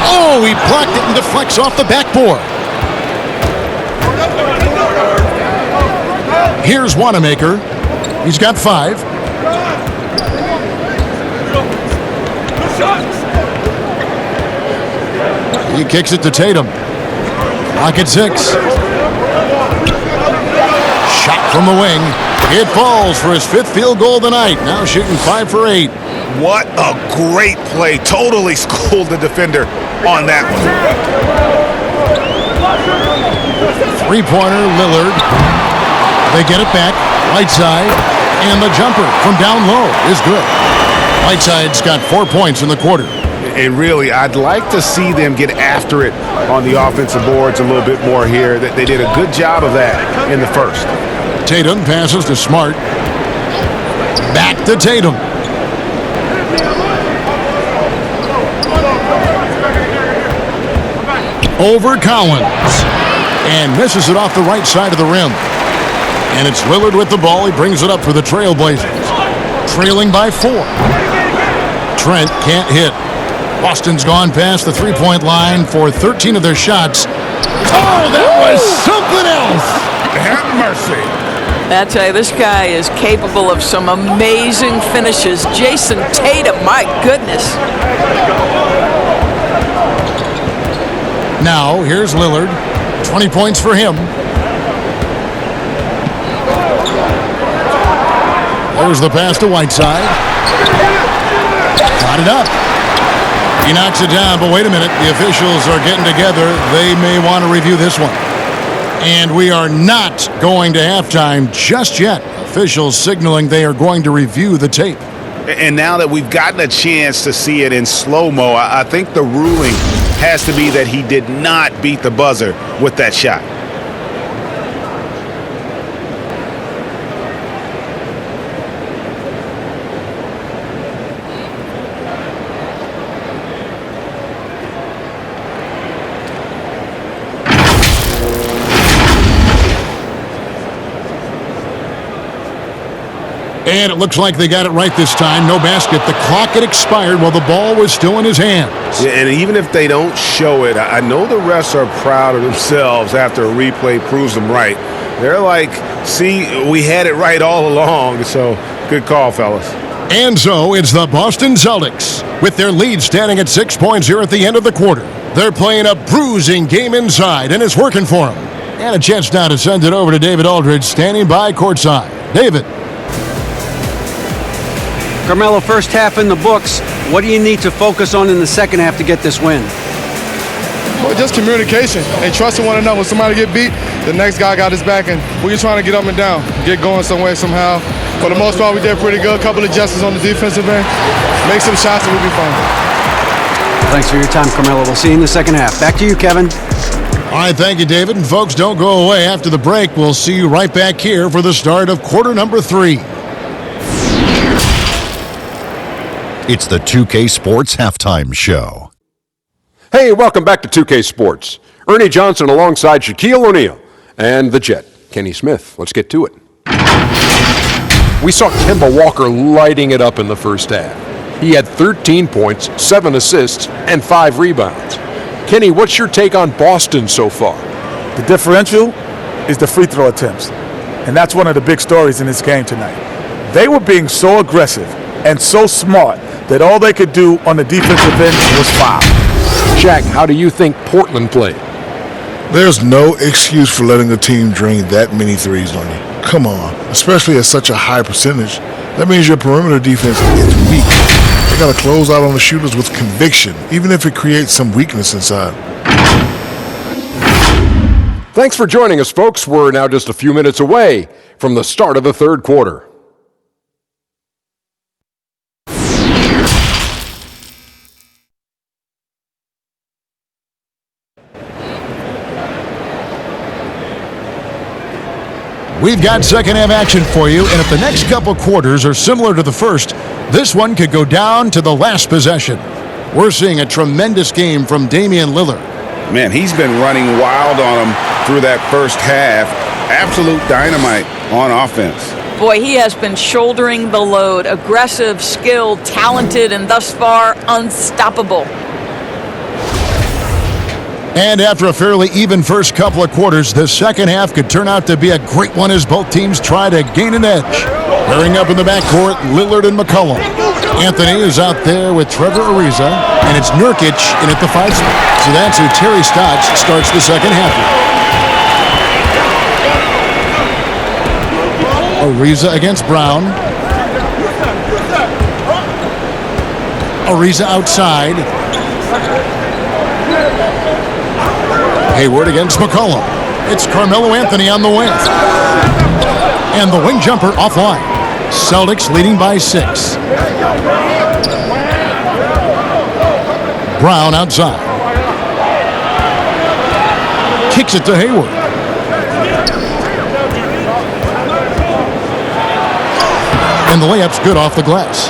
[SPEAKER 2] Oh, he blocked it and deflects off the backboard. Here's Wanamaker. He's got 5. He kicks it to Tatum. Clock at 6. Shot from the wing. It falls for his 5th field goal of the night. Now shooting 5 for 8.
[SPEAKER 4] What a great play. Totally schooled the defender on that one.
[SPEAKER 2] Three-pointer, Lillard. They get it back. Right side. And the jumper from down low is good. Whiteside's got 4 points in the quarter.
[SPEAKER 4] And really, I'd like to see them get after it on the offensive boards a little bit more here. They did a good job of that in the first.
[SPEAKER 2] Tatum passes to Smart. Back to Tatum. Over Collins. And misses it off the right side of the rim. And it's Lillard with the ball. He brings it up for the Trailblazers. Trailing by 4. Trent can't hit. Boston's gone past the three-point line for 13 of their shots. Oh, that was something else.
[SPEAKER 4] Have mercy.
[SPEAKER 6] I tell you, this guy is capable of some amazing finishes. Jason Tatum, my goodness.
[SPEAKER 2] Now, here's Lillard. 20 points for him. There's the pass to Whiteside. Got it up. He knocks it down, but wait a minute. The officials are getting together. They may want to review this one. And we are not going to halftime just yet. Officials signaling they are going to review the tape.
[SPEAKER 4] And now that we've gotten a chance to see it in slow-mo, I think the ruling has to be that he did not beat the buzzer with that shot.
[SPEAKER 2] And it looks like they got it right this time. No basket. The clock had expired while the ball was still in his hands.
[SPEAKER 4] Yeah, and even if they don't show it, I know the refs are proud of themselves after a replay proves them right. They're like, see, we had it right all along. So good call, fellas.
[SPEAKER 2] And so it's the Boston Celtics with their lead standing at 6 points here at the end of the quarter. They're playing a bruising game inside, and it's working for them. And a chance now to send it over to David Aldridge standing by courtside. David.
[SPEAKER 3] Carmelo, first half in the books. What do you need to focus on in the second half to get this win?
[SPEAKER 5] Well, just communication and trusting one another. When somebody get beat, the next guy got his back, and we're just trying to get up and down, get going some way, somehow. For the most part, we did pretty good. A couple of adjustments on the defensive end. Make some shots, and we'll be fine.
[SPEAKER 3] Thanks for your time, Carmelo. We'll see you in the second half. Back to you, Kevin.
[SPEAKER 2] All right, thank you, David. And folks, don't go away. After the break, we'll see you right back here for the start of quarter number 3.
[SPEAKER 10] It's the 2K Sports Halftime Show.
[SPEAKER 11] Hey, welcome back to 2K Sports. Ernie Johnson alongside Shaquille O'Neal and the Jet, Kenny Smith. Let's get to it. We saw Kemba Walker lighting it up in the first half. He had 13 points, 7 assists, and 5 rebounds. Kenny, what's your take on Boston so far?
[SPEAKER 12] The differential is the free throw attempts, and that's one of the big stories in this game tonight. They were being so aggressive and so smart that all they could do on the defensive end was foul.
[SPEAKER 11] Shaq, how do you think Portland played?
[SPEAKER 13] There's no excuse for letting a team drain that many threes on you. Come on, especially at such a high percentage. That means your perimeter defense is weak. They got to close out on the shooters with conviction, even if it creates some weakness inside.
[SPEAKER 11] Thanks for joining us, folks. We're now just a few minutes away from the start of the third quarter.
[SPEAKER 2] We've got second half action for you, and if the next couple quarters are similar to the first, this one could go down to the last possession. We're seeing a tremendous game from Damian Lillard.
[SPEAKER 4] Man, he's been running wild on him through that first half. Absolute dynamite on offense.
[SPEAKER 6] Boy, he has been shouldering the load. Aggressive, skilled, talented, and thus far unstoppable.
[SPEAKER 2] And after a fairly even first couple of quarters, the second half could turn out to be a great one as both teams try to gain an edge. Pairing up in the backcourt, Lillard and McCollum. Anthony is out there with Trevor Ariza, and it's Nurkic in at the 5 spot. So that's who Terry Stotts starts the second half with. Ariza against Brown. Ariza outside. Hayward against McCollum. It's Carmelo Anthony on the wing. And the wing jumper offline. Celtics leading by 6. Brown outside. Kicks it to Hayward. And the layup's good off the glass.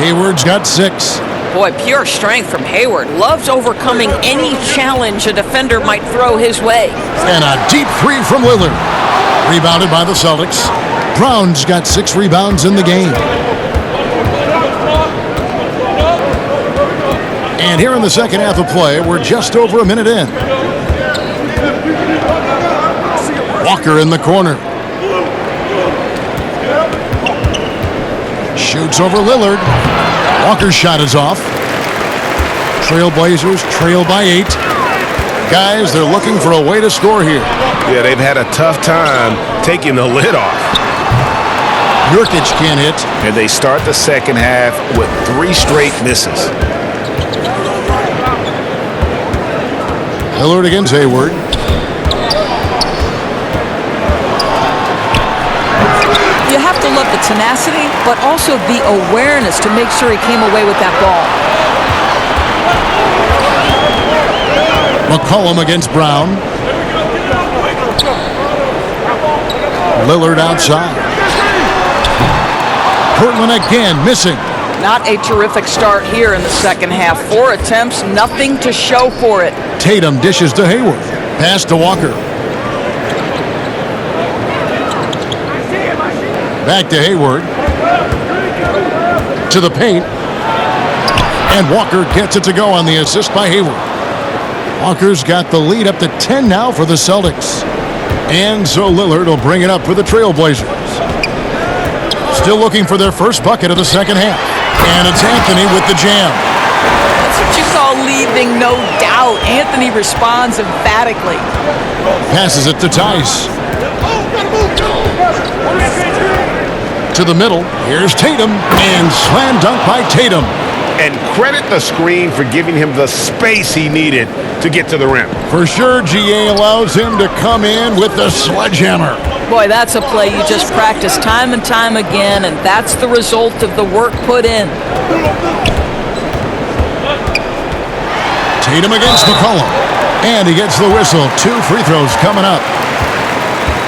[SPEAKER 2] Hayward's got 6.
[SPEAKER 6] Boy, pure strength from Hayward. Loves overcoming any challenge a defender might throw his way.
[SPEAKER 2] And a deep 3 from Lillard. Rebounded by the Celtics. Brown's got 6 rebounds in the game. And here in the second half of play, we're just over a minute in. Walker in the corner. Shoots over Lillard. Walker's shot is off. Trailblazers trail by 8. Guys, they're looking for a way to score here.
[SPEAKER 7] Yeah, they've had a tough time taking the lid off.
[SPEAKER 2] Nurkic can't hit.
[SPEAKER 4] And they start the second half with 3 straight misses.
[SPEAKER 2] Lillard against Hayward.
[SPEAKER 6] You have to love the tenacity, but also the awareness to make sure he came away with that ball.
[SPEAKER 2] McCollum against Brown. Lillard outside. Portland again missing.
[SPEAKER 6] Not a terrific start here in the second half. 4 attempts, nothing to show for it.
[SPEAKER 2] Tatum dishes to Hayward. Pass to Walker. Back to Hayward. To the paint. And Walker gets it to go on the assist by Hayward. Walker's got the lead up to 10 now for the Celtics. And so Lillard will bring it up for the Trailblazers. Still looking for their first bucket of the second half. And it's Anthony with the jam.
[SPEAKER 6] That's what you saw leaving, no doubt. Anthony responds emphatically.
[SPEAKER 2] Passes it to Tice. To the middle. Here's Tatum. And slam dunk by Tatum.
[SPEAKER 4] And credit the screen for giving him the space he needed to get to the rim.
[SPEAKER 2] For sure, GA allows him to come in with the sledgehammer.
[SPEAKER 6] Boy, that's a play you just practice time and time again, and that's the result of the work put in.
[SPEAKER 2] Tatum against McCollum. And he gets the whistle. 2 free throws coming up.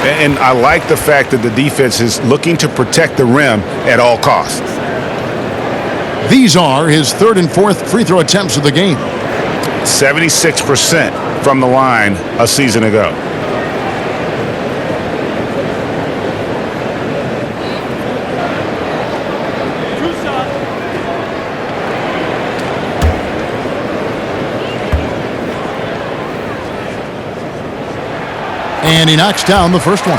[SPEAKER 4] And I like the fact that the defense is looking to protect the rim at all costs.
[SPEAKER 2] These are his 3rd and 4th free throw attempts of the game.
[SPEAKER 4] 76% from the line a season ago.
[SPEAKER 2] And he knocks down the first one.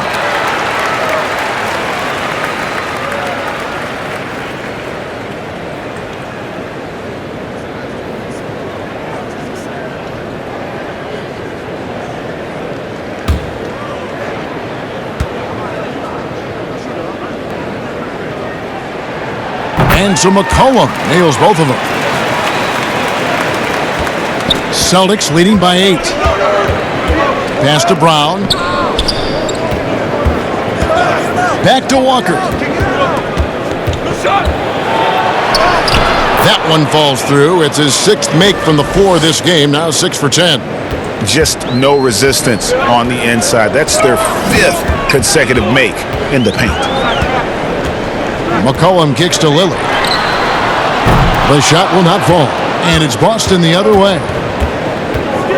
[SPEAKER 2] And so McCollum nails both of them. Celtics leading by 8. Pass to Brown. Back to Walker. That one falls through. It's his 6th make from the floor this game. Now 6 for 10.
[SPEAKER 4] Just no resistance on the inside. That's their 5th consecutive make in the paint.
[SPEAKER 2] McCollum kicks to Lillard. The shot will not fall. And it's Boston the other way.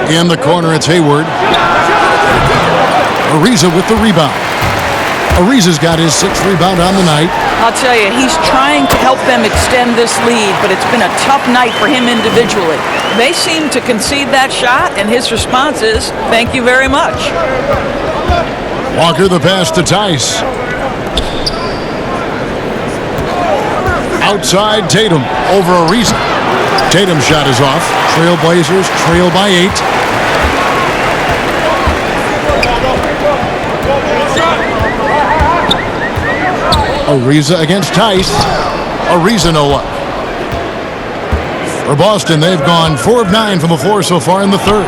[SPEAKER 2] In the corner, it's Hayward. Ariza with the rebound. Ariza's got his 6th rebound on the night.
[SPEAKER 6] I'll tell you, he's trying to help them extend this lead, but it's been a tough night for him individually. They seem to concede that shot, and his response is, thank you very much.
[SPEAKER 2] Walker the pass to Tice. Outside Tatum over Ariza. Tatum's shot is off. Trailblazers trail by 8. Ariza against Tice. Ariza no luck. For Boston, they've gone 4 of 9 from the floor so far in the 3rd.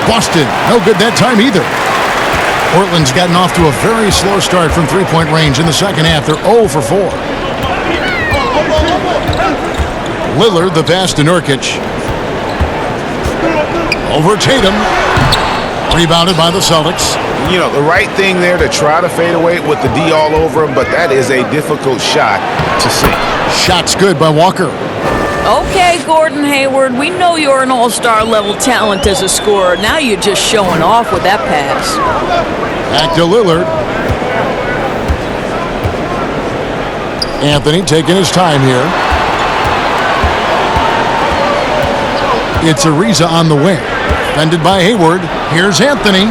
[SPEAKER 2] Boston, no good that time either. Portland's gotten off to a very slow start from three-point range in the second half. They're 0 for 4. Lillard, the pass to Nurkic. Over Tatum. Rebounded by the Celtics.
[SPEAKER 4] You know, the right thing there to try to fade away with the D all over him, but that is a difficult shot to see.
[SPEAKER 2] Shot's good by Walker.
[SPEAKER 6] Okay, Gordon Hayward, we know you're an all-star level talent as a scorer. Now you're just showing off with that pass.
[SPEAKER 2] Back to Lillard. Anthony taking his time here. It's Ariza on the wing. Defended by Hayward. Here's Anthony.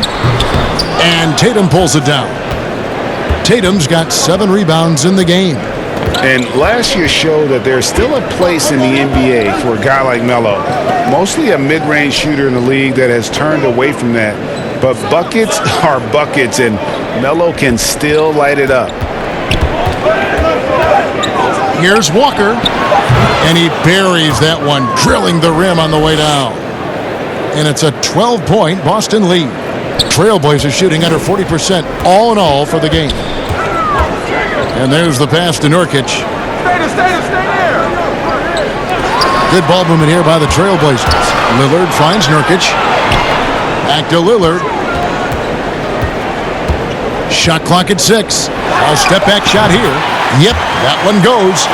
[SPEAKER 2] And Tatum pulls it down. Tatum's got 7 rebounds in the game.
[SPEAKER 4] And last year showed that there's still a place in the NBA for a guy like Melo. Mostly a mid-range shooter in the league that has turned away from that. But buckets are buckets, and Melo can still light it up.
[SPEAKER 2] Here's Walker. And he buries that one, drilling the rim on the way down. And it's a 12-point Boston lead. Trailblazers shooting under 40% all in all for the game. And there's the pass to Nurkic.
[SPEAKER 12] Stay there.
[SPEAKER 2] Good ball movement here by the Trailblazers. Lillard finds Nurkic. Back to Lillard. Shot clock at 6. A step back shot here. Yep, that one goes.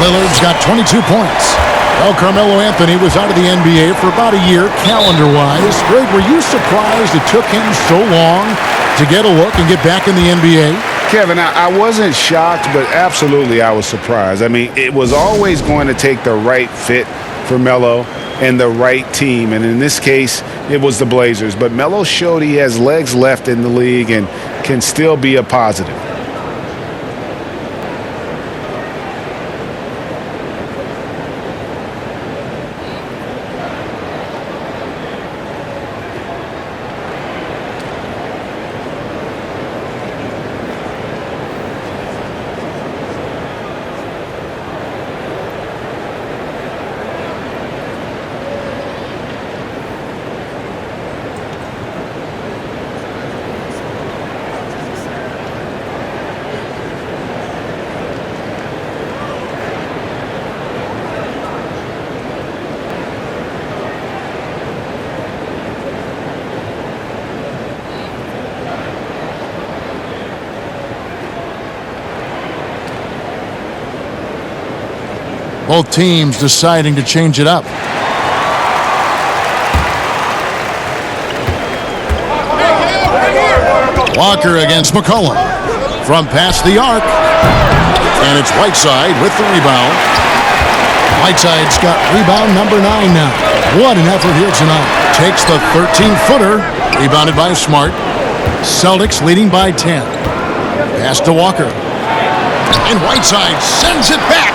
[SPEAKER 2] Lillard's got 22 points. Well, Carmelo Anthony was out of the NBA for about a year, calendar-wise. Greg, were you surprised it took him so long to get a look and get back in the NBA?
[SPEAKER 4] Kevin, I wasn't shocked, but absolutely I was surprised. I mean, it was always going to take the right fit for Melo and the right team. And in this case, it was the Blazers. But Melo showed he has legs left in the league and can still be a positive.
[SPEAKER 2] Both teams deciding to change it up. Walker against McCollum. From past the arc. And it's Whiteside with the rebound. Whiteside's got rebound number 9 now. What an effort here tonight. Takes the 13-footer. Rebounded by Smart. Celtics leading by 10. Pass to Walker. And Whiteside sends it back.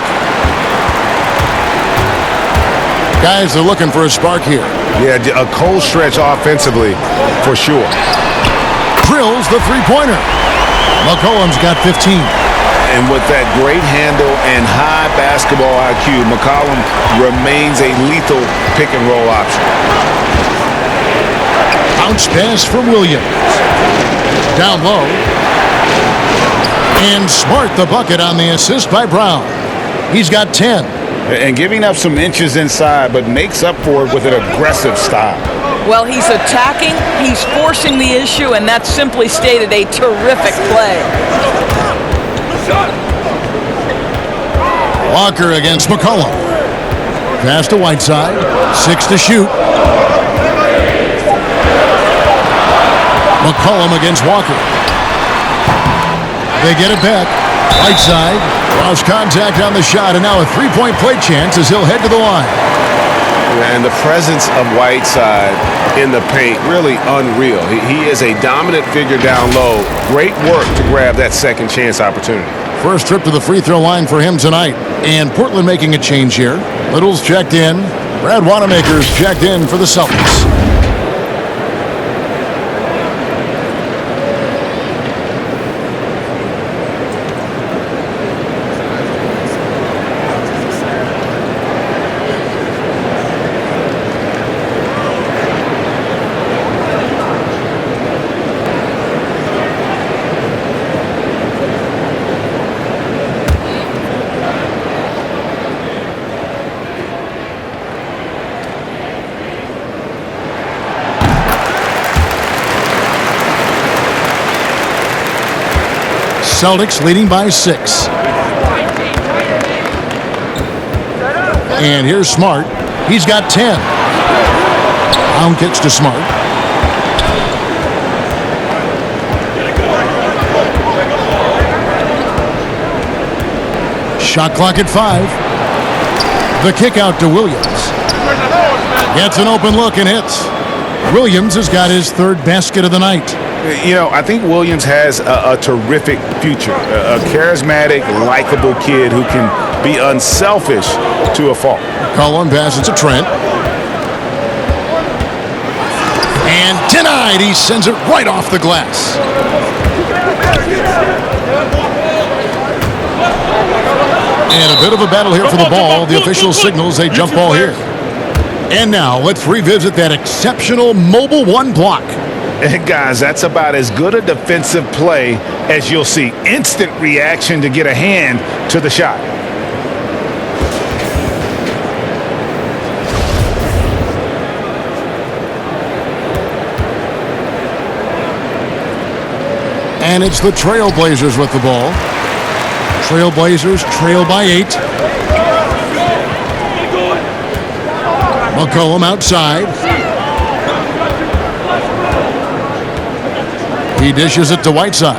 [SPEAKER 2] Guys are looking for a spark here.
[SPEAKER 7] Yeah, a cold stretch offensively for sure.
[SPEAKER 2] Drills the three-pointer. McCollum's got 15.
[SPEAKER 4] And with that great handle and high basketball IQ, McCollum remains a lethal pick-and-roll option.
[SPEAKER 2] Bounce pass from Williams. Down low. And Smart the bucket on the assist by Brown. He's got 10.
[SPEAKER 4] And giving up some inches inside, but makes up for it with an aggressive style.
[SPEAKER 6] Well, he's attacking, he's forcing the issue, and that's simply stated a terrific play.
[SPEAKER 2] Walker against McCollum. Pass to Whiteside. 6 to shoot. McCollum against Walker. They get it back. Whiteside lost contact on the shot, and now a three-point play chance as he'll head to the line.
[SPEAKER 7] And the presence of Whiteside in the paint, really unreal. He is a dominant figure down low. Great work to grab that second chance opportunity.
[SPEAKER 2] First trip to the free throw line for him tonight. And Portland making a change here. Little's checked in. Brad Wanamaker's checked in for the Celtics. Celtics leading by 6. And here's Smart. He's got 10. Brown kicks to Smart. Shot clock at 5. The kick out to Williams. Gets an open look and hits. Williams has got his third basket of the night.
[SPEAKER 4] You know, I think Williams has a terrific future. A charismatic, likable kid who can be unselfish to a fault.
[SPEAKER 2] McCollum passes to Trent. And denied. He sends it right off the glass. And a bit of a battle here for the ball. The official signals a jump ball here. And now let's revisit that exceptional Mobile 1 block.
[SPEAKER 4] And guys, that's about as good a defensive play as you'll see. Instant reaction to get a hand to the shot.
[SPEAKER 2] And it's the Trailblazers with the ball. Trailblazers trail by 8. McCollum outside. He dishes it to Whiteside.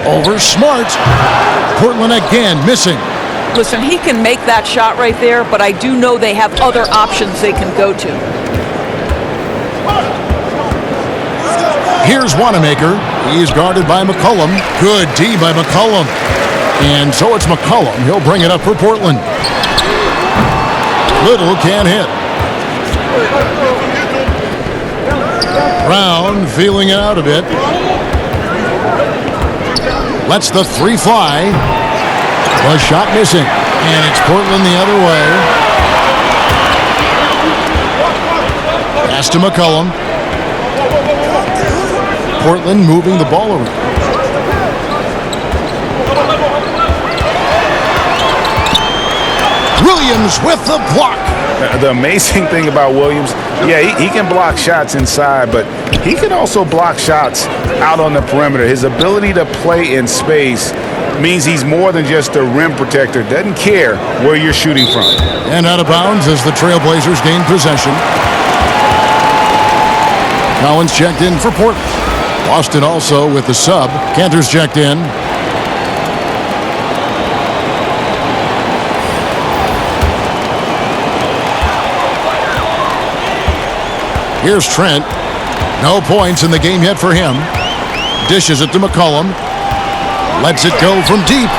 [SPEAKER 2] Over Smart. Portland again missing.
[SPEAKER 6] Listen, he can make that shot right there, but I do know they have other options they can go to.
[SPEAKER 2] Here's Wanamaker. He's guarded by McCollum. Good D by McCollum. And so it's McCollum. He'll bring it up for Portland. Little can't hit. Brown feeling it out a bit. Lets the 3 fly. The shot missing. And it's Portland the other way. Pass to McCollum. Portland moving the ball around. Williams with the block.
[SPEAKER 4] The amazing thing about Williams, yeah, he can block shots inside, but he can also block shots out on the perimeter. His ability to play in space means he's more than just a rim protector. Doesn't care where you're shooting from.
[SPEAKER 2] And out of bounds as the Trailblazers gain possession. Collins checked in for Portland. Boston also with the sub. Cantor's checked in. Here's Trent. No points in the game yet for him. Dishes it to McCollum. Lets it go from deep.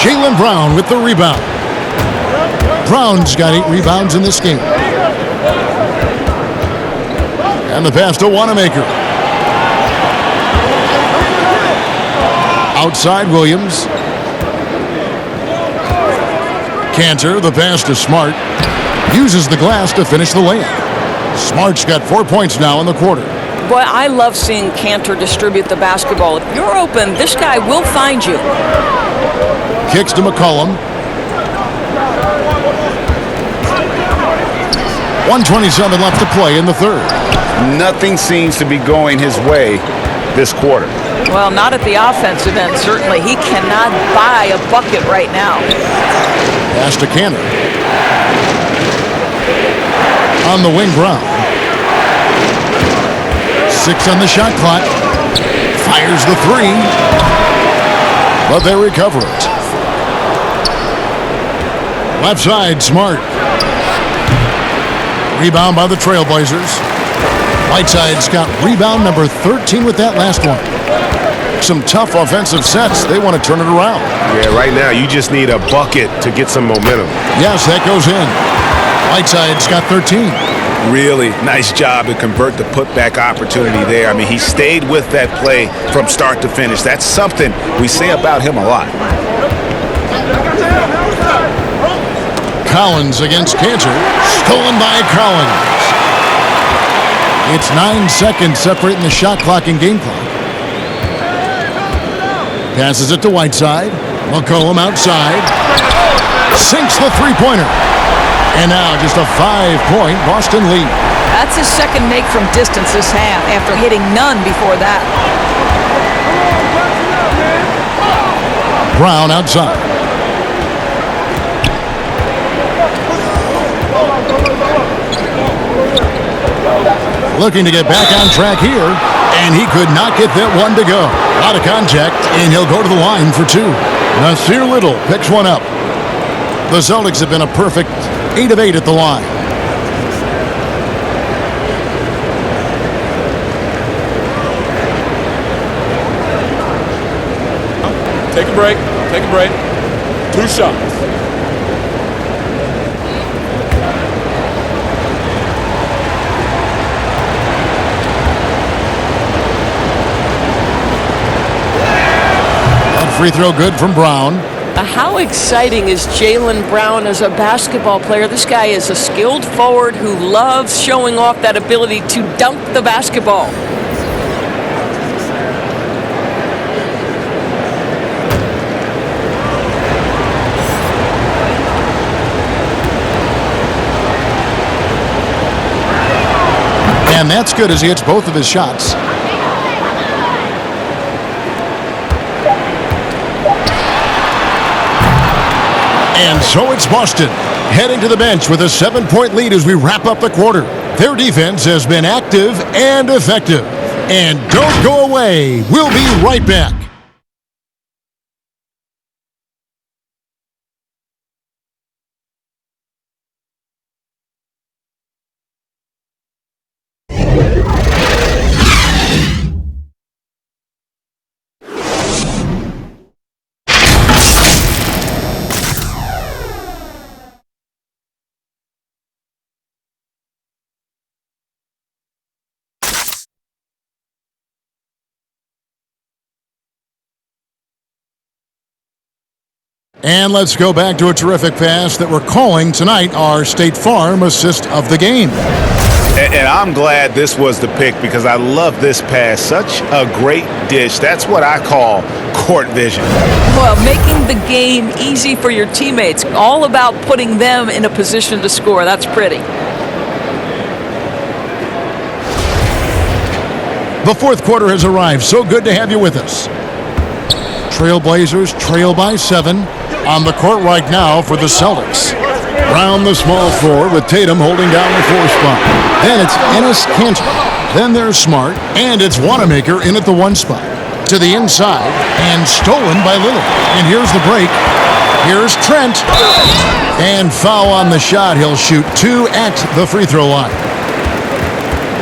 [SPEAKER 2] Jaylen Brown with the rebound. Brown's got 8 rebounds in this game. And the pass to Wanamaker. Outside Williams. Cantor, the pass to Smart. Uses the glass to finish the layup. Smart's got 4 points now in the quarter.
[SPEAKER 6] Boy, I love seeing Cantor distribute the basketball. If you're open, this guy will find you.
[SPEAKER 2] Kicks to McCollum. 1:27 left to play in the third.
[SPEAKER 4] Nothing seems to be going his way this quarter.
[SPEAKER 6] Well, not at the offensive end, certainly. He cannot buy a bucket right now.
[SPEAKER 2] Pass to Cantor. On the wing, Brown. 6 on the shot clock. Fires the 3. But they recover it. Left side, Smart. Rebound by the Trailblazers. Whiteside's got rebound number 13 with that last one. Some tough offensive sets. They want to turn it around.
[SPEAKER 7] Yeah, right now you just need a bucket to get some momentum.
[SPEAKER 2] Yes, that goes in. Whiteside's got 13.
[SPEAKER 7] Really nice job to convert the putback opportunity there. I mean, he stayed with that play from start to finish. That's something we say about him a lot.
[SPEAKER 2] Collins against Cantor. Stolen by Collins. It's 9 seconds separating the shot clock and game clock. Passes it to Whiteside. McCollum outside. Sinks the three-pointer. And now just a 5-point Boston lead.
[SPEAKER 6] That's his second make from distance this half after hitting none before that.
[SPEAKER 2] Brown outside. Looking to get back on track here, and he could not get that one to go. A lot of contact, and he'll go to the line for 2. Nasir Little picks one up. The Celtics have been a perfect 8 of 8 at the line.
[SPEAKER 11] Take a break. Take a break. 2 shots.
[SPEAKER 2] Free throw good from Brown.
[SPEAKER 8] How exciting is Jaylen Brown as a basketball player? This guy is a skilled forward who loves showing off that ability to dunk the basketball.
[SPEAKER 2] And that's good as he hits both of his shots. And so it's Boston, heading to the bench with a 7-point lead as we wrap up the quarter. Their defense has been active and effective. And don't go away. We'll be right back. And let's go back to a terrific pass that we're calling tonight our State Farm assist of the game.
[SPEAKER 7] And I'm glad this was the pick because I love this pass. Such a great dish. That's what I call court vision.
[SPEAKER 6] Well, making the game easy for your teammates. All about putting them in a position to score. That's pretty.
[SPEAKER 2] The fourth quarter has arrived. So good to have you with us. Trailblazers trail by 7. On the court right now for the Celtics. Brown the small forward with Tatum holding down the 4 spot. Then it's Enes Kanter. Then there's Smart. And it's Wanamaker in at the 1 spot. To the inside and stolen by Lillard. And here's the break. Here's Trent. And foul on the shot. He'll shoot 2 at the free throw line.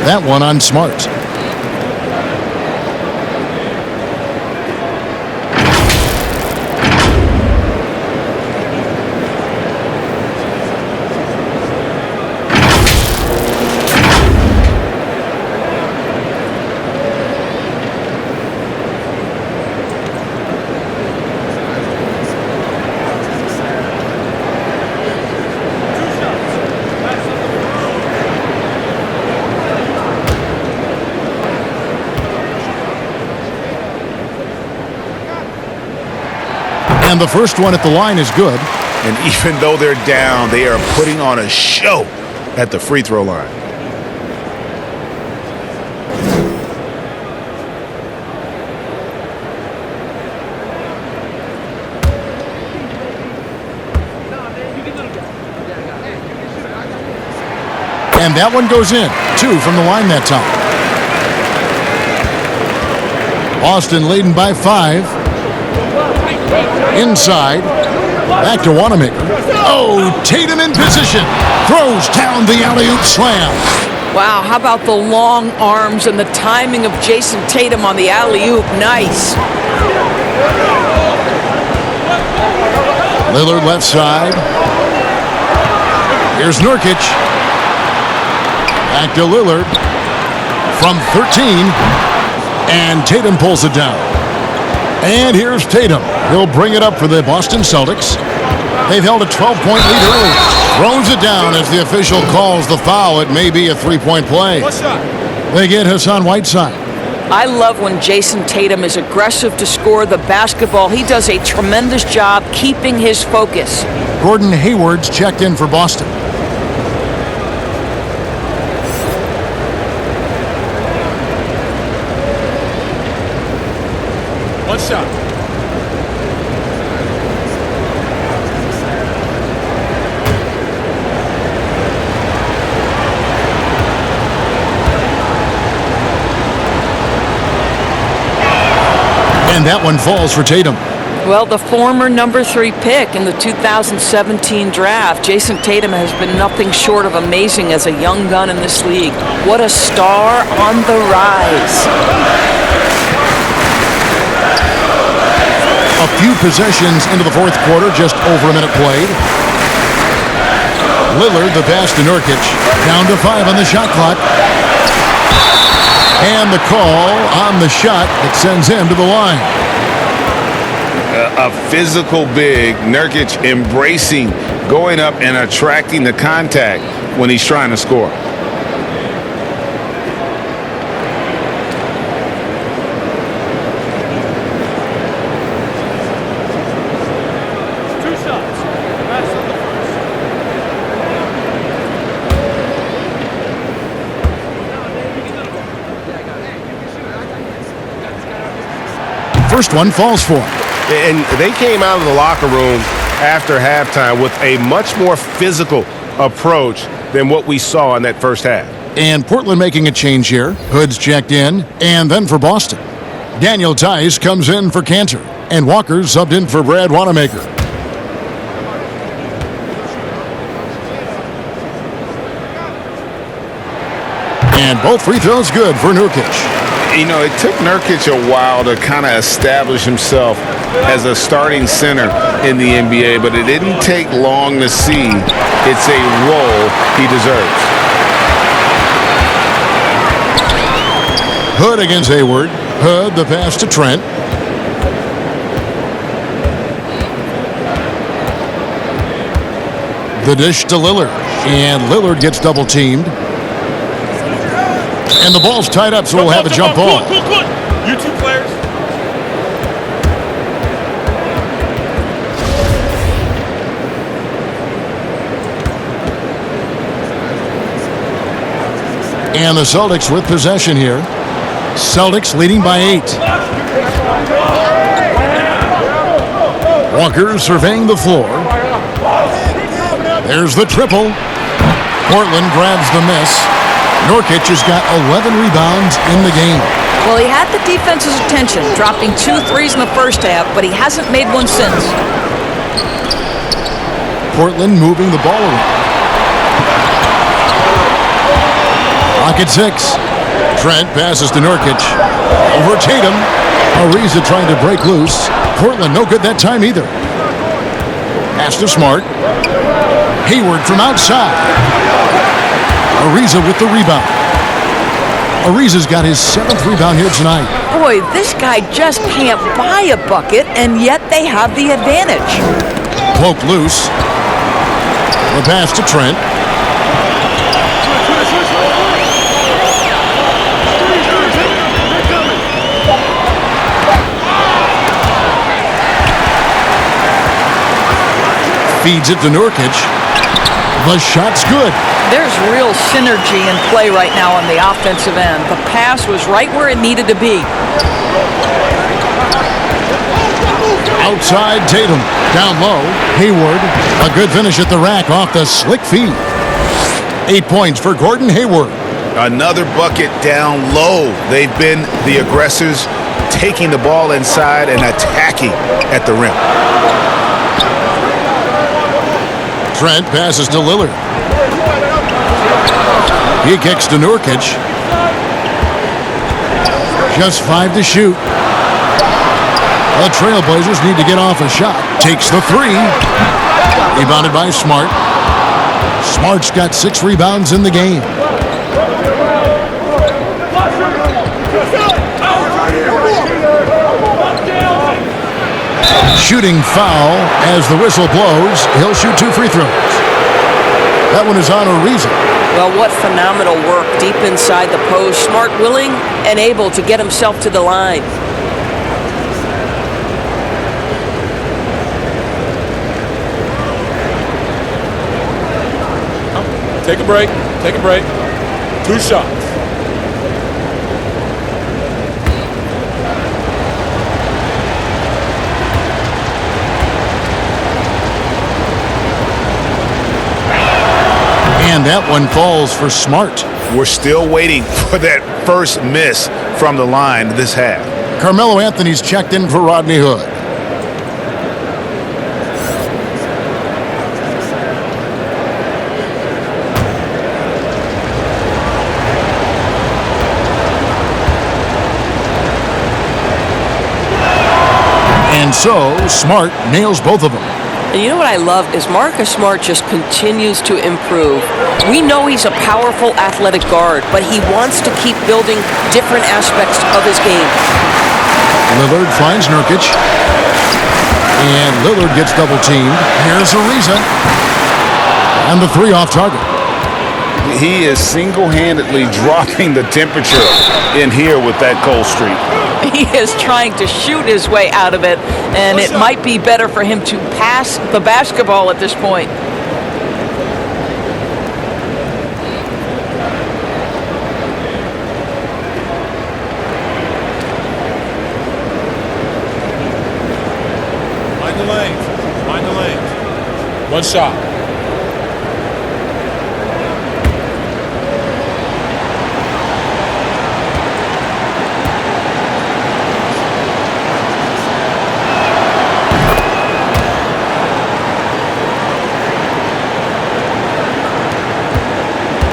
[SPEAKER 2] That one on Smart. And the first one at the line is good.
[SPEAKER 4] And even though they're down, they are putting on a show at the free throw line.
[SPEAKER 2] And that one goes in. 2 from the line that time. Boston leading by 5. Inside. Back to Wanamaker. Oh, Tatum in position. Throws down the alley-oop slam.
[SPEAKER 6] Wow, how about the long arms and the timing of Jason Tatum on the alley-oop? Nice.
[SPEAKER 2] Lillard left side. Here's Nurkic. Back to Lillard. From 13. And Tatum pulls it down. And here's Tatum. He'll bring it up for the Boston Celtics. They've held a 12-point lead early. Throws it down as the official calls the foul. It may be a 3-point play. They get Hassan Whiteside.
[SPEAKER 6] I love when Jason Tatum is aggressive to score the basketball. He does a tremendous job keeping his focus.
[SPEAKER 2] Gordon Hayward's checked in for Boston.
[SPEAKER 14] One shot.
[SPEAKER 2] And that one falls for Tatum.
[SPEAKER 6] Well, the former number 3 pick in the 2017 draft, Jason Tatum has been nothing short of amazing as a young gun in this league. What a star on the rise.
[SPEAKER 2] A few possessions into the fourth quarter, just over a minute played. Lillard, the pass to Nurkic. Down to 5 on the shot clock. And the call on the shot that sends him to the line.
[SPEAKER 4] A physical big, Nurkic embracing, going up and attracting the contact when he's trying to score.
[SPEAKER 2] First one falls for him.
[SPEAKER 7] And they came out of the locker room after halftime with a much more physical approach than what we saw in that first half.
[SPEAKER 2] And Portland making a change here. Hood's checked in, and then for Boston. Daniel Tice comes in for Cantor, and Walker's subbed in for Brad Wanamaker. And both free throws good for Nurkic.
[SPEAKER 4] You know, it took Nurkic a while to kind of establish himself as a starting center in the NBA, but it didn't take long to see it's a role he deserves.
[SPEAKER 2] Hood against Hayward. Hood, the pass to Trent. The dish to Lillard. And Lillard gets double teamed. And the ball's tied up, so we'll have a jump ball.
[SPEAKER 14] Good. You two players.
[SPEAKER 2] And the Celtics with possession here. Celtics leading by 8. Walker surveying the floor. There's the triple. Portland grabs the miss. Nurkic has got 11 rebounds in the game.
[SPEAKER 6] Well, he had the defense's attention, dropping 2 threes in the first half, but he hasn't made one since.
[SPEAKER 2] Portland moving the ball around. Clock at 6. Trent passes to Nurkic. Over Tatum. Ariza trying to break loose. Portland no good that time either. Pass to Smart. Hayward from outside. Ariza with the rebound. Ariza's got his 7th rebound here tonight.
[SPEAKER 6] Boy, this guy just can't buy a bucket, and yet they have the advantage.
[SPEAKER 2] Cloak loose. The pass to Trent. Feeds it to Nurkic. The shot's good.
[SPEAKER 6] There's real synergy in play right now on the offensive end. The pass was right where it needed to be.
[SPEAKER 2] Outside Tatum. Down low. Hayward. A good finish at the rack off the slick feed. 8 points for Gordon Hayward.
[SPEAKER 4] Another bucket down low. They've been the aggressors, taking the ball inside and attacking at the rim.
[SPEAKER 2] Trent passes to Lillard. He kicks to Nurkic. Just 5 to shoot. The Trailblazers need to get off a shot. Takes the 3. Rebounded by Smart. Smart's got 6 rebounds in the game. Shooting foul as the whistle blows. He'll shoot 2 free throws. That one is on a reason.
[SPEAKER 8] Well, what phenomenal work deep inside the post. Smart, willing, and able to get himself to the line.
[SPEAKER 14] Take a break. Take a break. 2 shots.
[SPEAKER 2] And that one falls for Smart.
[SPEAKER 4] We're still waiting for that first miss from the line this half.
[SPEAKER 2] Carmelo Anthony's checked in for Rodney Hood. And so, Smart nails both of them.
[SPEAKER 8] And you know what I love is Marcus Smart just continues to improve. We know he's a powerful athletic guard, but he wants to keep building different aspects of his game.
[SPEAKER 2] Lillard finds Nurkic. And Lillard gets double teamed. Here's Ariza. And the 3 off target.
[SPEAKER 4] He is single-handedly dropping the temperature in here with that cold streak.
[SPEAKER 6] He is trying to shoot his way out of it, and it might be better for him to pass the basketball at this point.
[SPEAKER 14] Mind the lanes. Mind the lanes. 1 shot.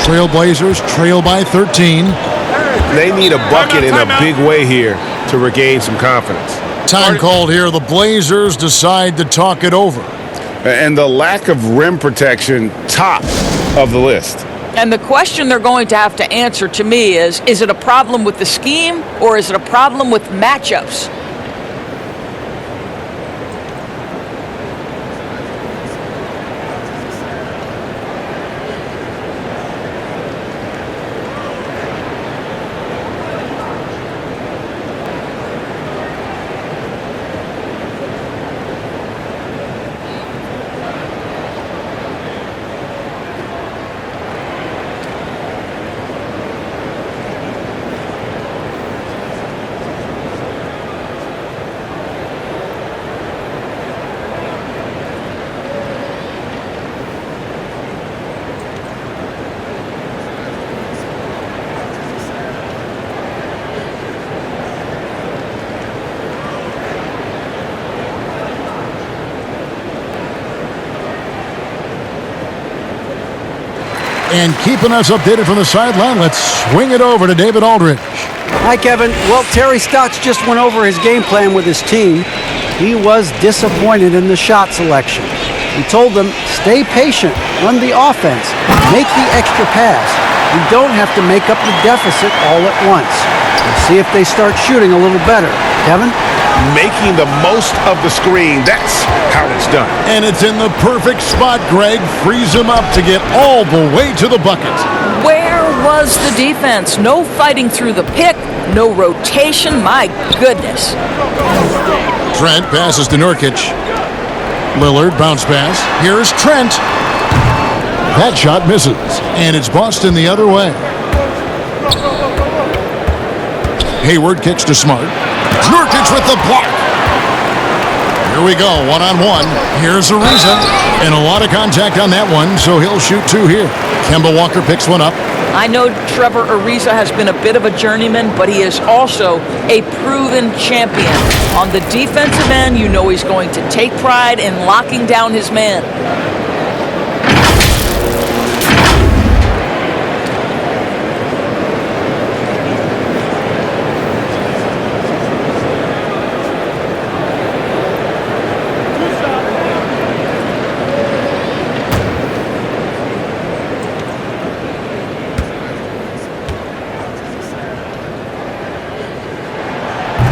[SPEAKER 2] Trailblazers trail by 13.
[SPEAKER 4] They need a bucket in a big way here to regain some confidence.
[SPEAKER 2] Time called here. The Blazers decide to talk it over.
[SPEAKER 4] And the lack of rim protection, top of the list.
[SPEAKER 6] And the question they're going to have to answer to me is it a problem with the scheme or is it a problem with matchups?
[SPEAKER 2] And keeping us updated from the sideline, let's swing it over to David Aldridge.
[SPEAKER 3] Hi, Kevin. Well, Terry Stotts just went over his game plan with his team. He was disappointed in the shot selection. He told them, stay patient, run the offense, make the extra pass. You don't have to make up the deficit all at once. We'll see if they start shooting a little better. Kevin?
[SPEAKER 4] Making the most of the screen. That's how it's done.
[SPEAKER 2] And it's in the perfect spot, Greg. Frees him up to get all the way to the bucket.
[SPEAKER 6] Where was the defense? No fighting through the pick, no rotation. My goodness.
[SPEAKER 2] Trent passes to Nurkic. Lillard, bounce pass. Here's Trent. That shot misses, and it's Boston the other way. Hayward kicks to Smart. Nurkic with the block. Here we go, one-on-one. Here's Ariza, and a lot of contact on that one, so he'll shoot two here. Kemba Walker picks one up.
[SPEAKER 6] I know Trevor Ariza has been a bit of a journeyman, but he is also a proven champion. On the defensive end, you know he's going to take pride in locking down his man.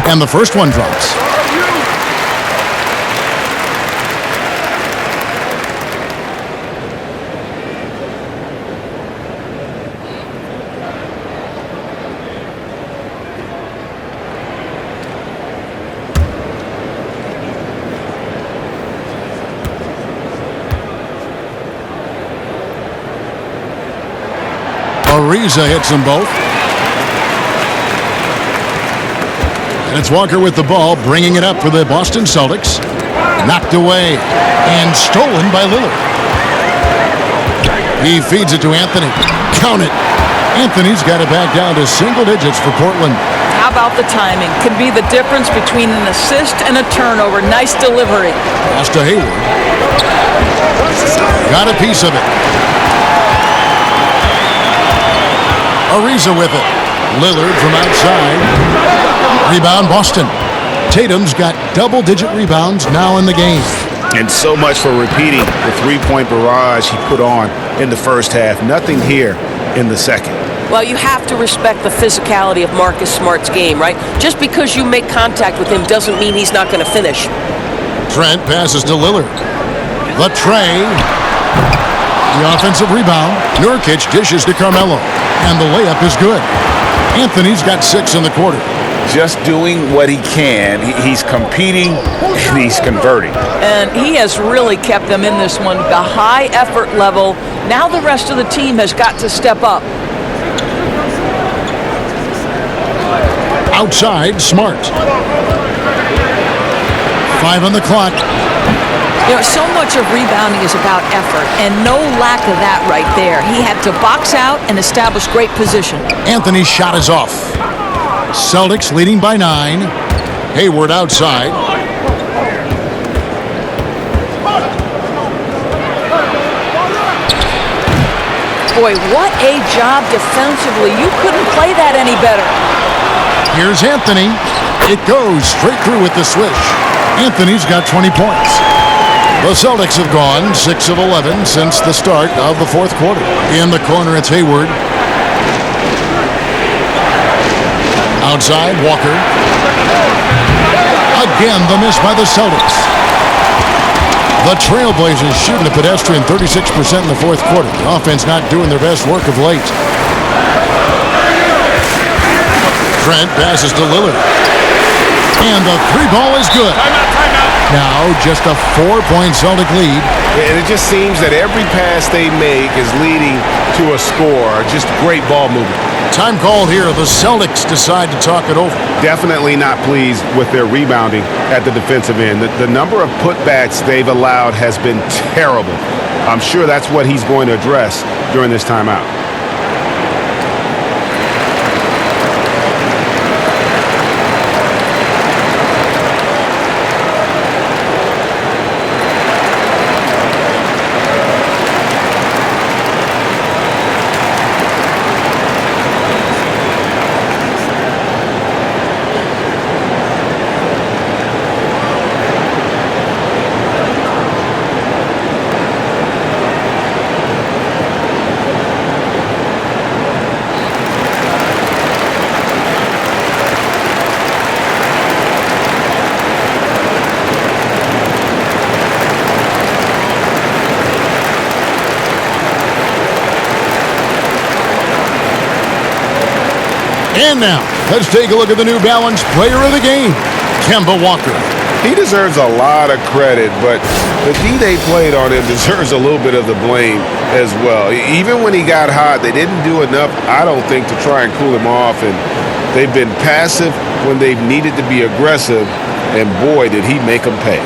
[SPEAKER 2] And the first one drops. Ariza hits them both. And it's Walker with the ball, bringing it up for the Boston Celtics. Knocked away and stolen by Lillard. He feeds it to Anthony. Count it. Anthony's got it back down to single digits for Portland.
[SPEAKER 6] How about the timing? Could be the difference between an assist and a turnover. Nice delivery.
[SPEAKER 2] Pass to Hayward. Got a piece of it. Ariza with it. Lillard from outside. Rebound Boston. Tatum's got double-digit rebounds now in the game.
[SPEAKER 4] And so much for repeating the three-point barrage he put on in the first half. Nothing here in the second.
[SPEAKER 8] Well, you have to respect the physicality of Marcus Smart's game, right? Just because you make contact with him doesn't mean he's not going to finish.
[SPEAKER 2] Trent passes to Lillard. The tray. The offensive rebound. Nurkic dishes to Carmelo. And the layup is good. Anthony's got 6 in the quarter.
[SPEAKER 4] Just doing what he can. He's competing and he's converting.
[SPEAKER 6] And he has really kept them in this one. The high effort level. Now the rest of the team has got to step up.
[SPEAKER 2] Outside, Smart. 5 on the clock.
[SPEAKER 6] You know, so much of rebounding is about effort, and no lack of that right there. He had to box out and establish great position.
[SPEAKER 2] Anthony's shot is off. Celtics leading by 9. Hayward outside.
[SPEAKER 6] Boy, what a job defensively. You couldn't play that any better.
[SPEAKER 2] Here's Anthony. It goes straight through with the swish. Anthony's got 20 points. The Celtics have gone 6 of 11 since the start of the fourth quarter. In the corner, it's Hayward. Outside, Walker. Again, the miss by the Celtics. The Trailblazers shooting a pedestrian 36% in the fourth quarter. The offense not doing their best work of late. Trent passes to Lillard. And the three ball is good. Now just a 4-point Celtic lead.
[SPEAKER 4] And it just seems that every pass they make is leading to a score. Just great ball movement.
[SPEAKER 2] Time called here. The Celtics decide to talk it over.
[SPEAKER 4] Definitely not pleased with their rebounding at the defensive end. The number of putbacks they've allowed has been terrible. I'm sure that's what he's going to address during this timeout.
[SPEAKER 2] And now, let's take a look at the New Balance player of the game, Kemba Walker.
[SPEAKER 4] He deserves a lot of credit, but the D they played on him deserves a little bit of the blame as well. Even when he got hot, they didn't do enough, I don't think, to try and cool him off, and they've been passive when they've needed to be aggressive, and boy, did he make them pay.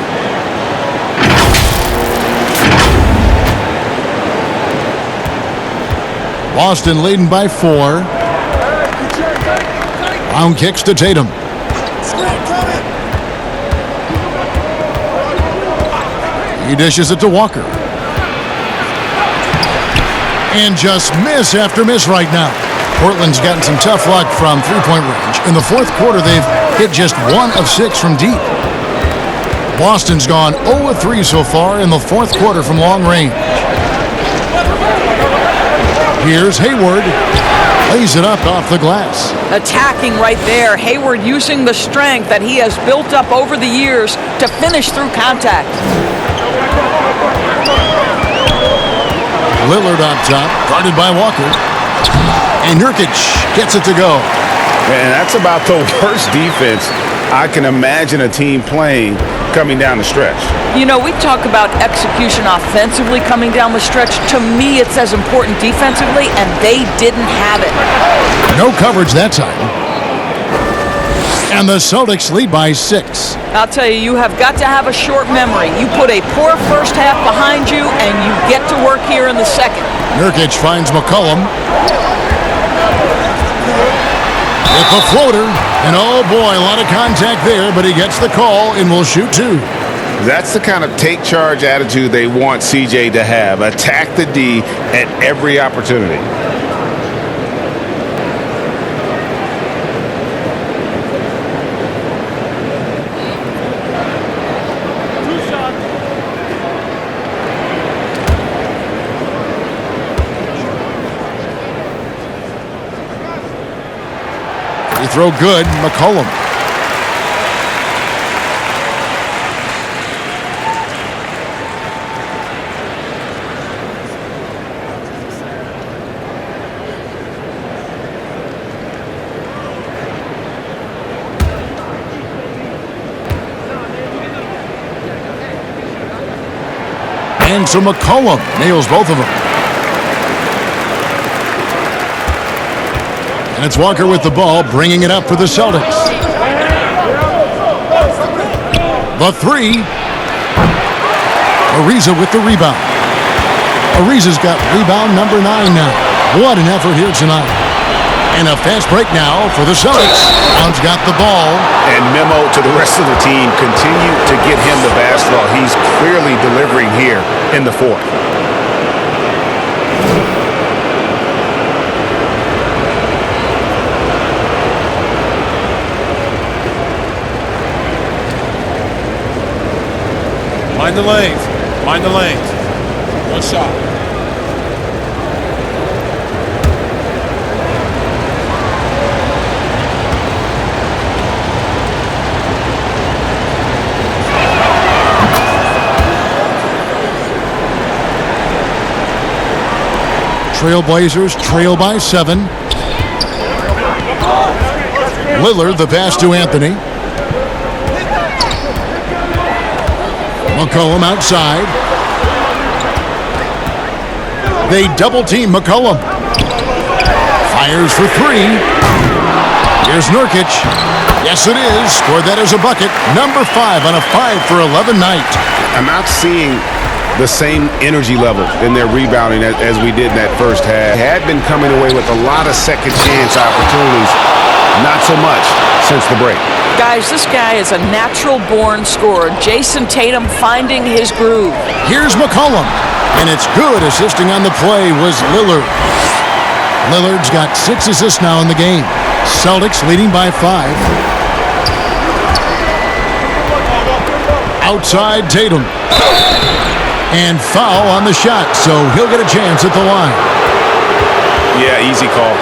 [SPEAKER 2] Boston leading by 4. Brown kicks to Tatum. He dishes it to Walker. And just miss after miss right now. Portland's gotten some tough luck from three-point range. In the fourth quarter, they've hit just 1 of 6 from deep. Boston's gone 0 of 3 so far in the fourth quarter from long range. Here's Hayward. Lays it up off the glass.
[SPEAKER 6] Attacking right there. Hayward using the strength that he has built up over the years to finish through contact.
[SPEAKER 2] Lillard on top, guarded by Walker. And Nurkic gets it to go.
[SPEAKER 4] And that's about the worst defense I can imagine a team playing coming down the stretch.
[SPEAKER 6] You know, we talk about execution offensively coming down the stretch. To me, it's as important defensively, and they didn't have it.
[SPEAKER 2] No coverage that time. And the Celtics lead by 6.
[SPEAKER 6] I'll tell you, you have got to have a short memory. You put a poor first half behind you, and you get to work here in the second.
[SPEAKER 2] Nurkic finds McCollum. With the floater, and oh boy, a lot of contact there, but he gets the call and will shoot 2.
[SPEAKER 4] That's the kind of take charge attitude they want CJ to have. Attack the D at every opportunity.
[SPEAKER 2] Free throw good, McCollum. And so McCollum nails both of them. And it's Walker with the ball, bringing it up for the Celtics. The 3. Ariza with the rebound. Ariza's got rebound number 9 now. What an effort here tonight. And a fast break now for the Celtics. Brown's got the ball.
[SPEAKER 4] And memo to the rest of the team, continue to get him the basketball. He's clearly delivering here in the fourth.
[SPEAKER 14] Mind the lanes. Mind the lanes. One shot.
[SPEAKER 2] Trailblazers trail by 7. Lillard, the pass to Anthony. McCollum outside. They double team McCollum. Fires for 3. Here's Nurkic. Yes, it is. Scored that as a bucket. Number 5 on a 5 for 11 night.
[SPEAKER 4] I'm not seeing the same energy level in their rebounding as we did in that first half. They had been coming away with a lot of second chance opportunities. Not so much since the break.
[SPEAKER 6] Guys, this guy is a natural-born scorer. Jason Tatum finding his groove.
[SPEAKER 2] Here's McCollum. And it's good. Assisting on the play was Lillard. Lillard's got 6 assists now in the game. Celtics leading by 5. Outside Tatum. And foul on the shot, so he'll get a chance at the line.
[SPEAKER 4] Yeah, easy call.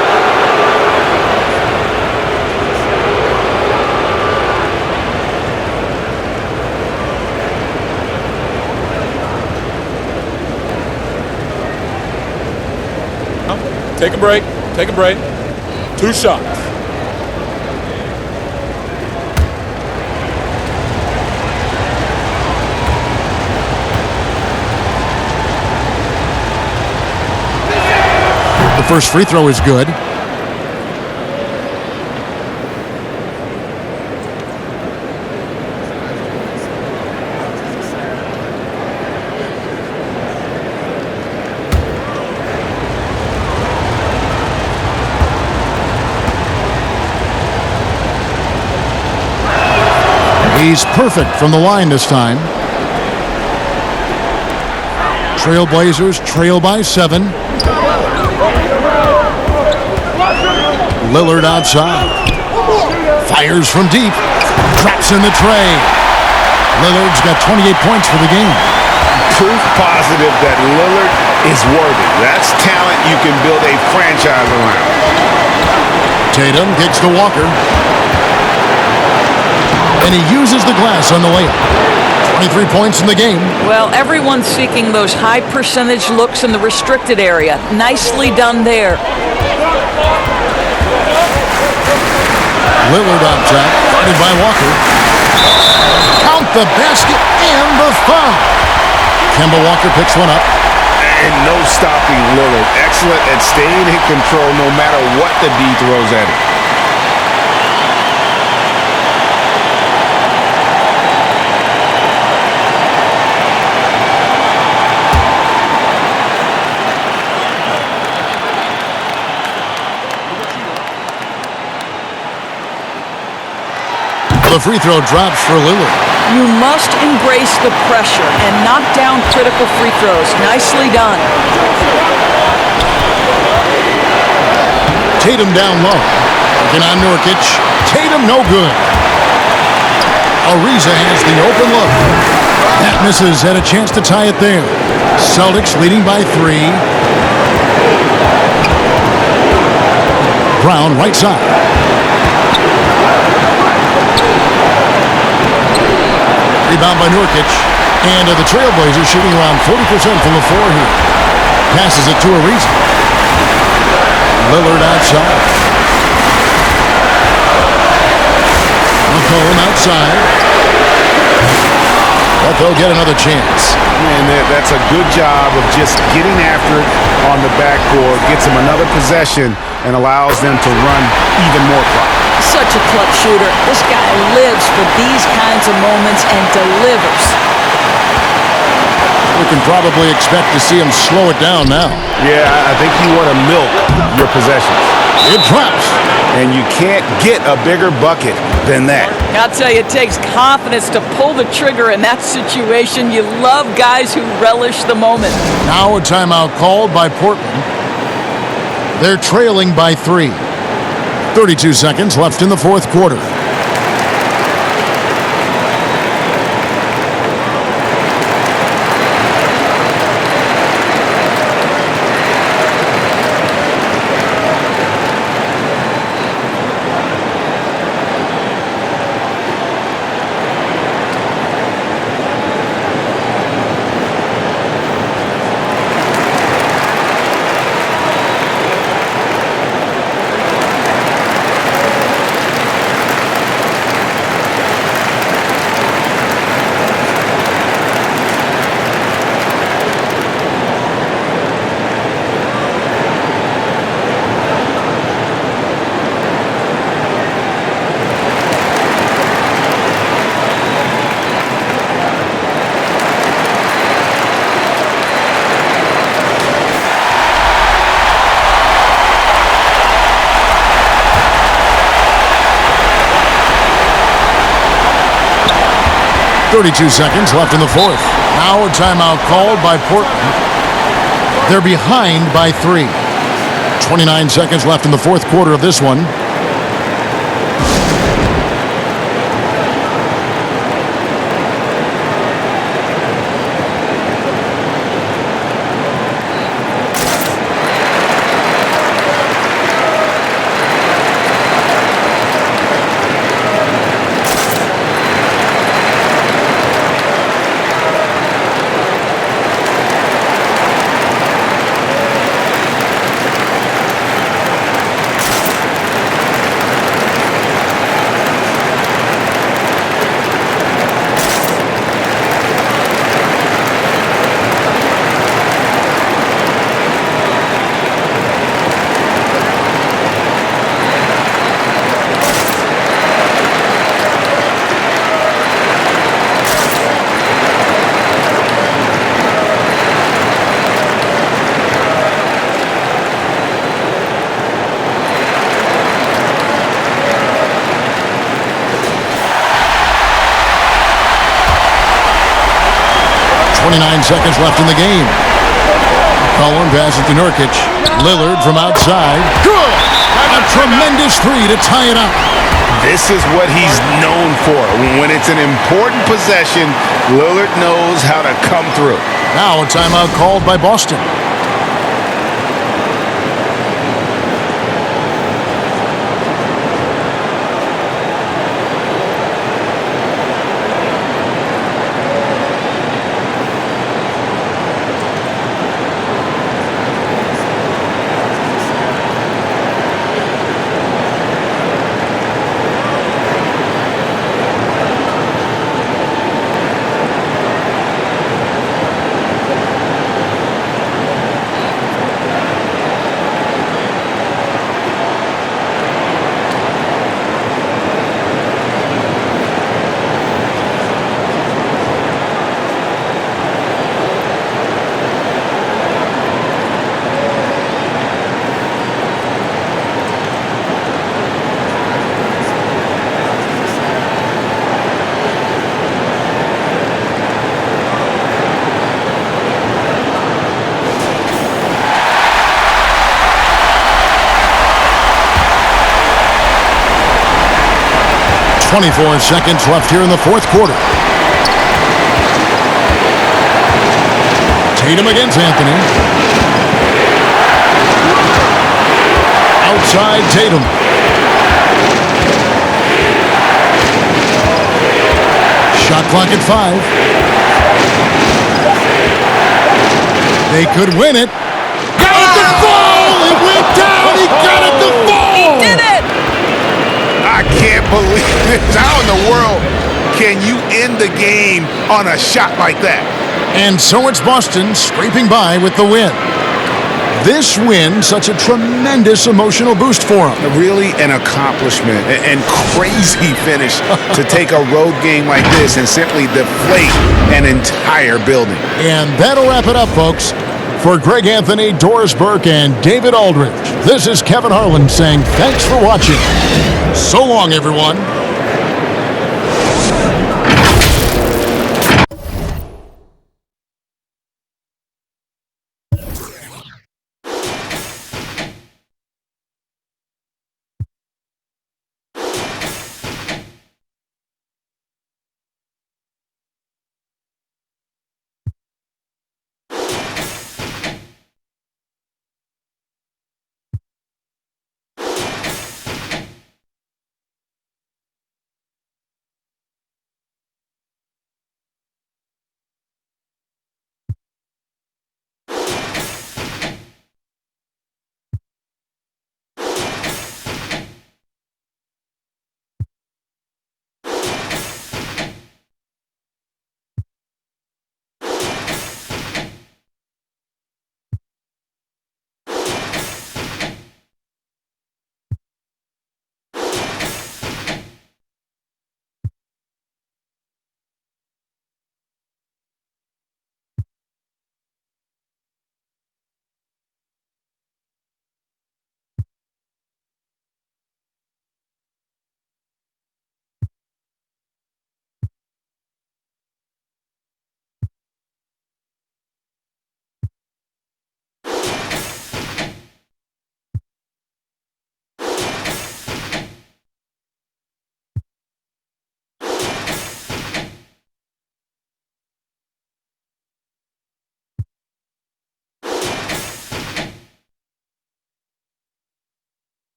[SPEAKER 14] Take a break. Take a break. 2 shots.
[SPEAKER 2] First free throw is good. He's perfect from the line this time. Trailblazers trail by 7. Lillard outside. Fires from deep. Traps in the tray. Lillard's got 28 points for the game.
[SPEAKER 4] Proof positive that Lillard is worthy. That's talent you can build a franchise around.
[SPEAKER 2] Tatum kicks to Walker. And he uses the glass on the layup. 23 points in the game.
[SPEAKER 6] Well, everyone's seeking those high percentage looks in the restricted area. Nicely done there.
[SPEAKER 2] Lillard on track, guarded by Walker. Count the basket and the foul. Kemba Walker picks one up.
[SPEAKER 4] And no stopping Lillard. Excellent at staying in control no matter what the D throws at him.
[SPEAKER 2] The free throw drops for Lillard.
[SPEAKER 6] You must embrace the pressure and knock down critical free throws. Nicely done.
[SPEAKER 2] Tatum down low. Working on Nurkic. Tatum no good. Ariza has the open look. That misses. Had a chance to tie it there. Celtics leading by 3. Brown right side. Rebound by Nurkic. And the Trailblazers shooting around 40% from the floor here. Passes it to Ariza. Lillard outside. McCollum outside. But they'll get another chance.
[SPEAKER 4] Man, that's a good job of just getting after it on the backcourt. Gets them another possession and allows them to run even more clock.
[SPEAKER 6] Such a clutch shooter. This guy lives for these kinds of moments and delivers.
[SPEAKER 2] We can probably expect to see him slow it down now.
[SPEAKER 4] Yeah, I think you want to milk your possessions.
[SPEAKER 2] It drops.
[SPEAKER 4] And you can't get a bigger bucket than that.
[SPEAKER 6] I'll tell you, it takes confidence to pull the trigger in that situation. You love guys who relish the moment.
[SPEAKER 2] Now a timeout called by Portland. They're trailing by 3. 32 seconds left in the fourth quarter. .32 seconds left in the fourth. Now a timeout called by Portland. They're behind by 3. 29 seconds left in the fourth quarter of this one. 29 seconds left in the game. McCollum passes to Nurkic. Lillard from outside. Good! A tremendous three to tie it up.
[SPEAKER 4] This is what he's known for. When it's an important possession, Lillard knows how to come through.
[SPEAKER 2] Now a timeout called by Boston. .24 seconds left here in the fourth quarter. Tatum against Anthony. Outside Tatum. Shot clock at 5. They could win it. Got it to fall! It went down! He got it to fall!
[SPEAKER 6] He did it!
[SPEAKER 4] I can't believe this. How in the world can you end the game on a shot like that?
[SPEAKER 2] And so it's Boston scraping by with the win. This win, such a tremendous emotional boost for them.
[SPEAKER 4] Really an accomplishment and crazy finish to take a road game like this and simply deflate an entire building.
[SPEAKER 2] And that'll wrap it up, folks. For Greg Anthony, Doris Burke, and David Aldridge, this is Kevin Harlan saying thanks for watching. So long, everyone.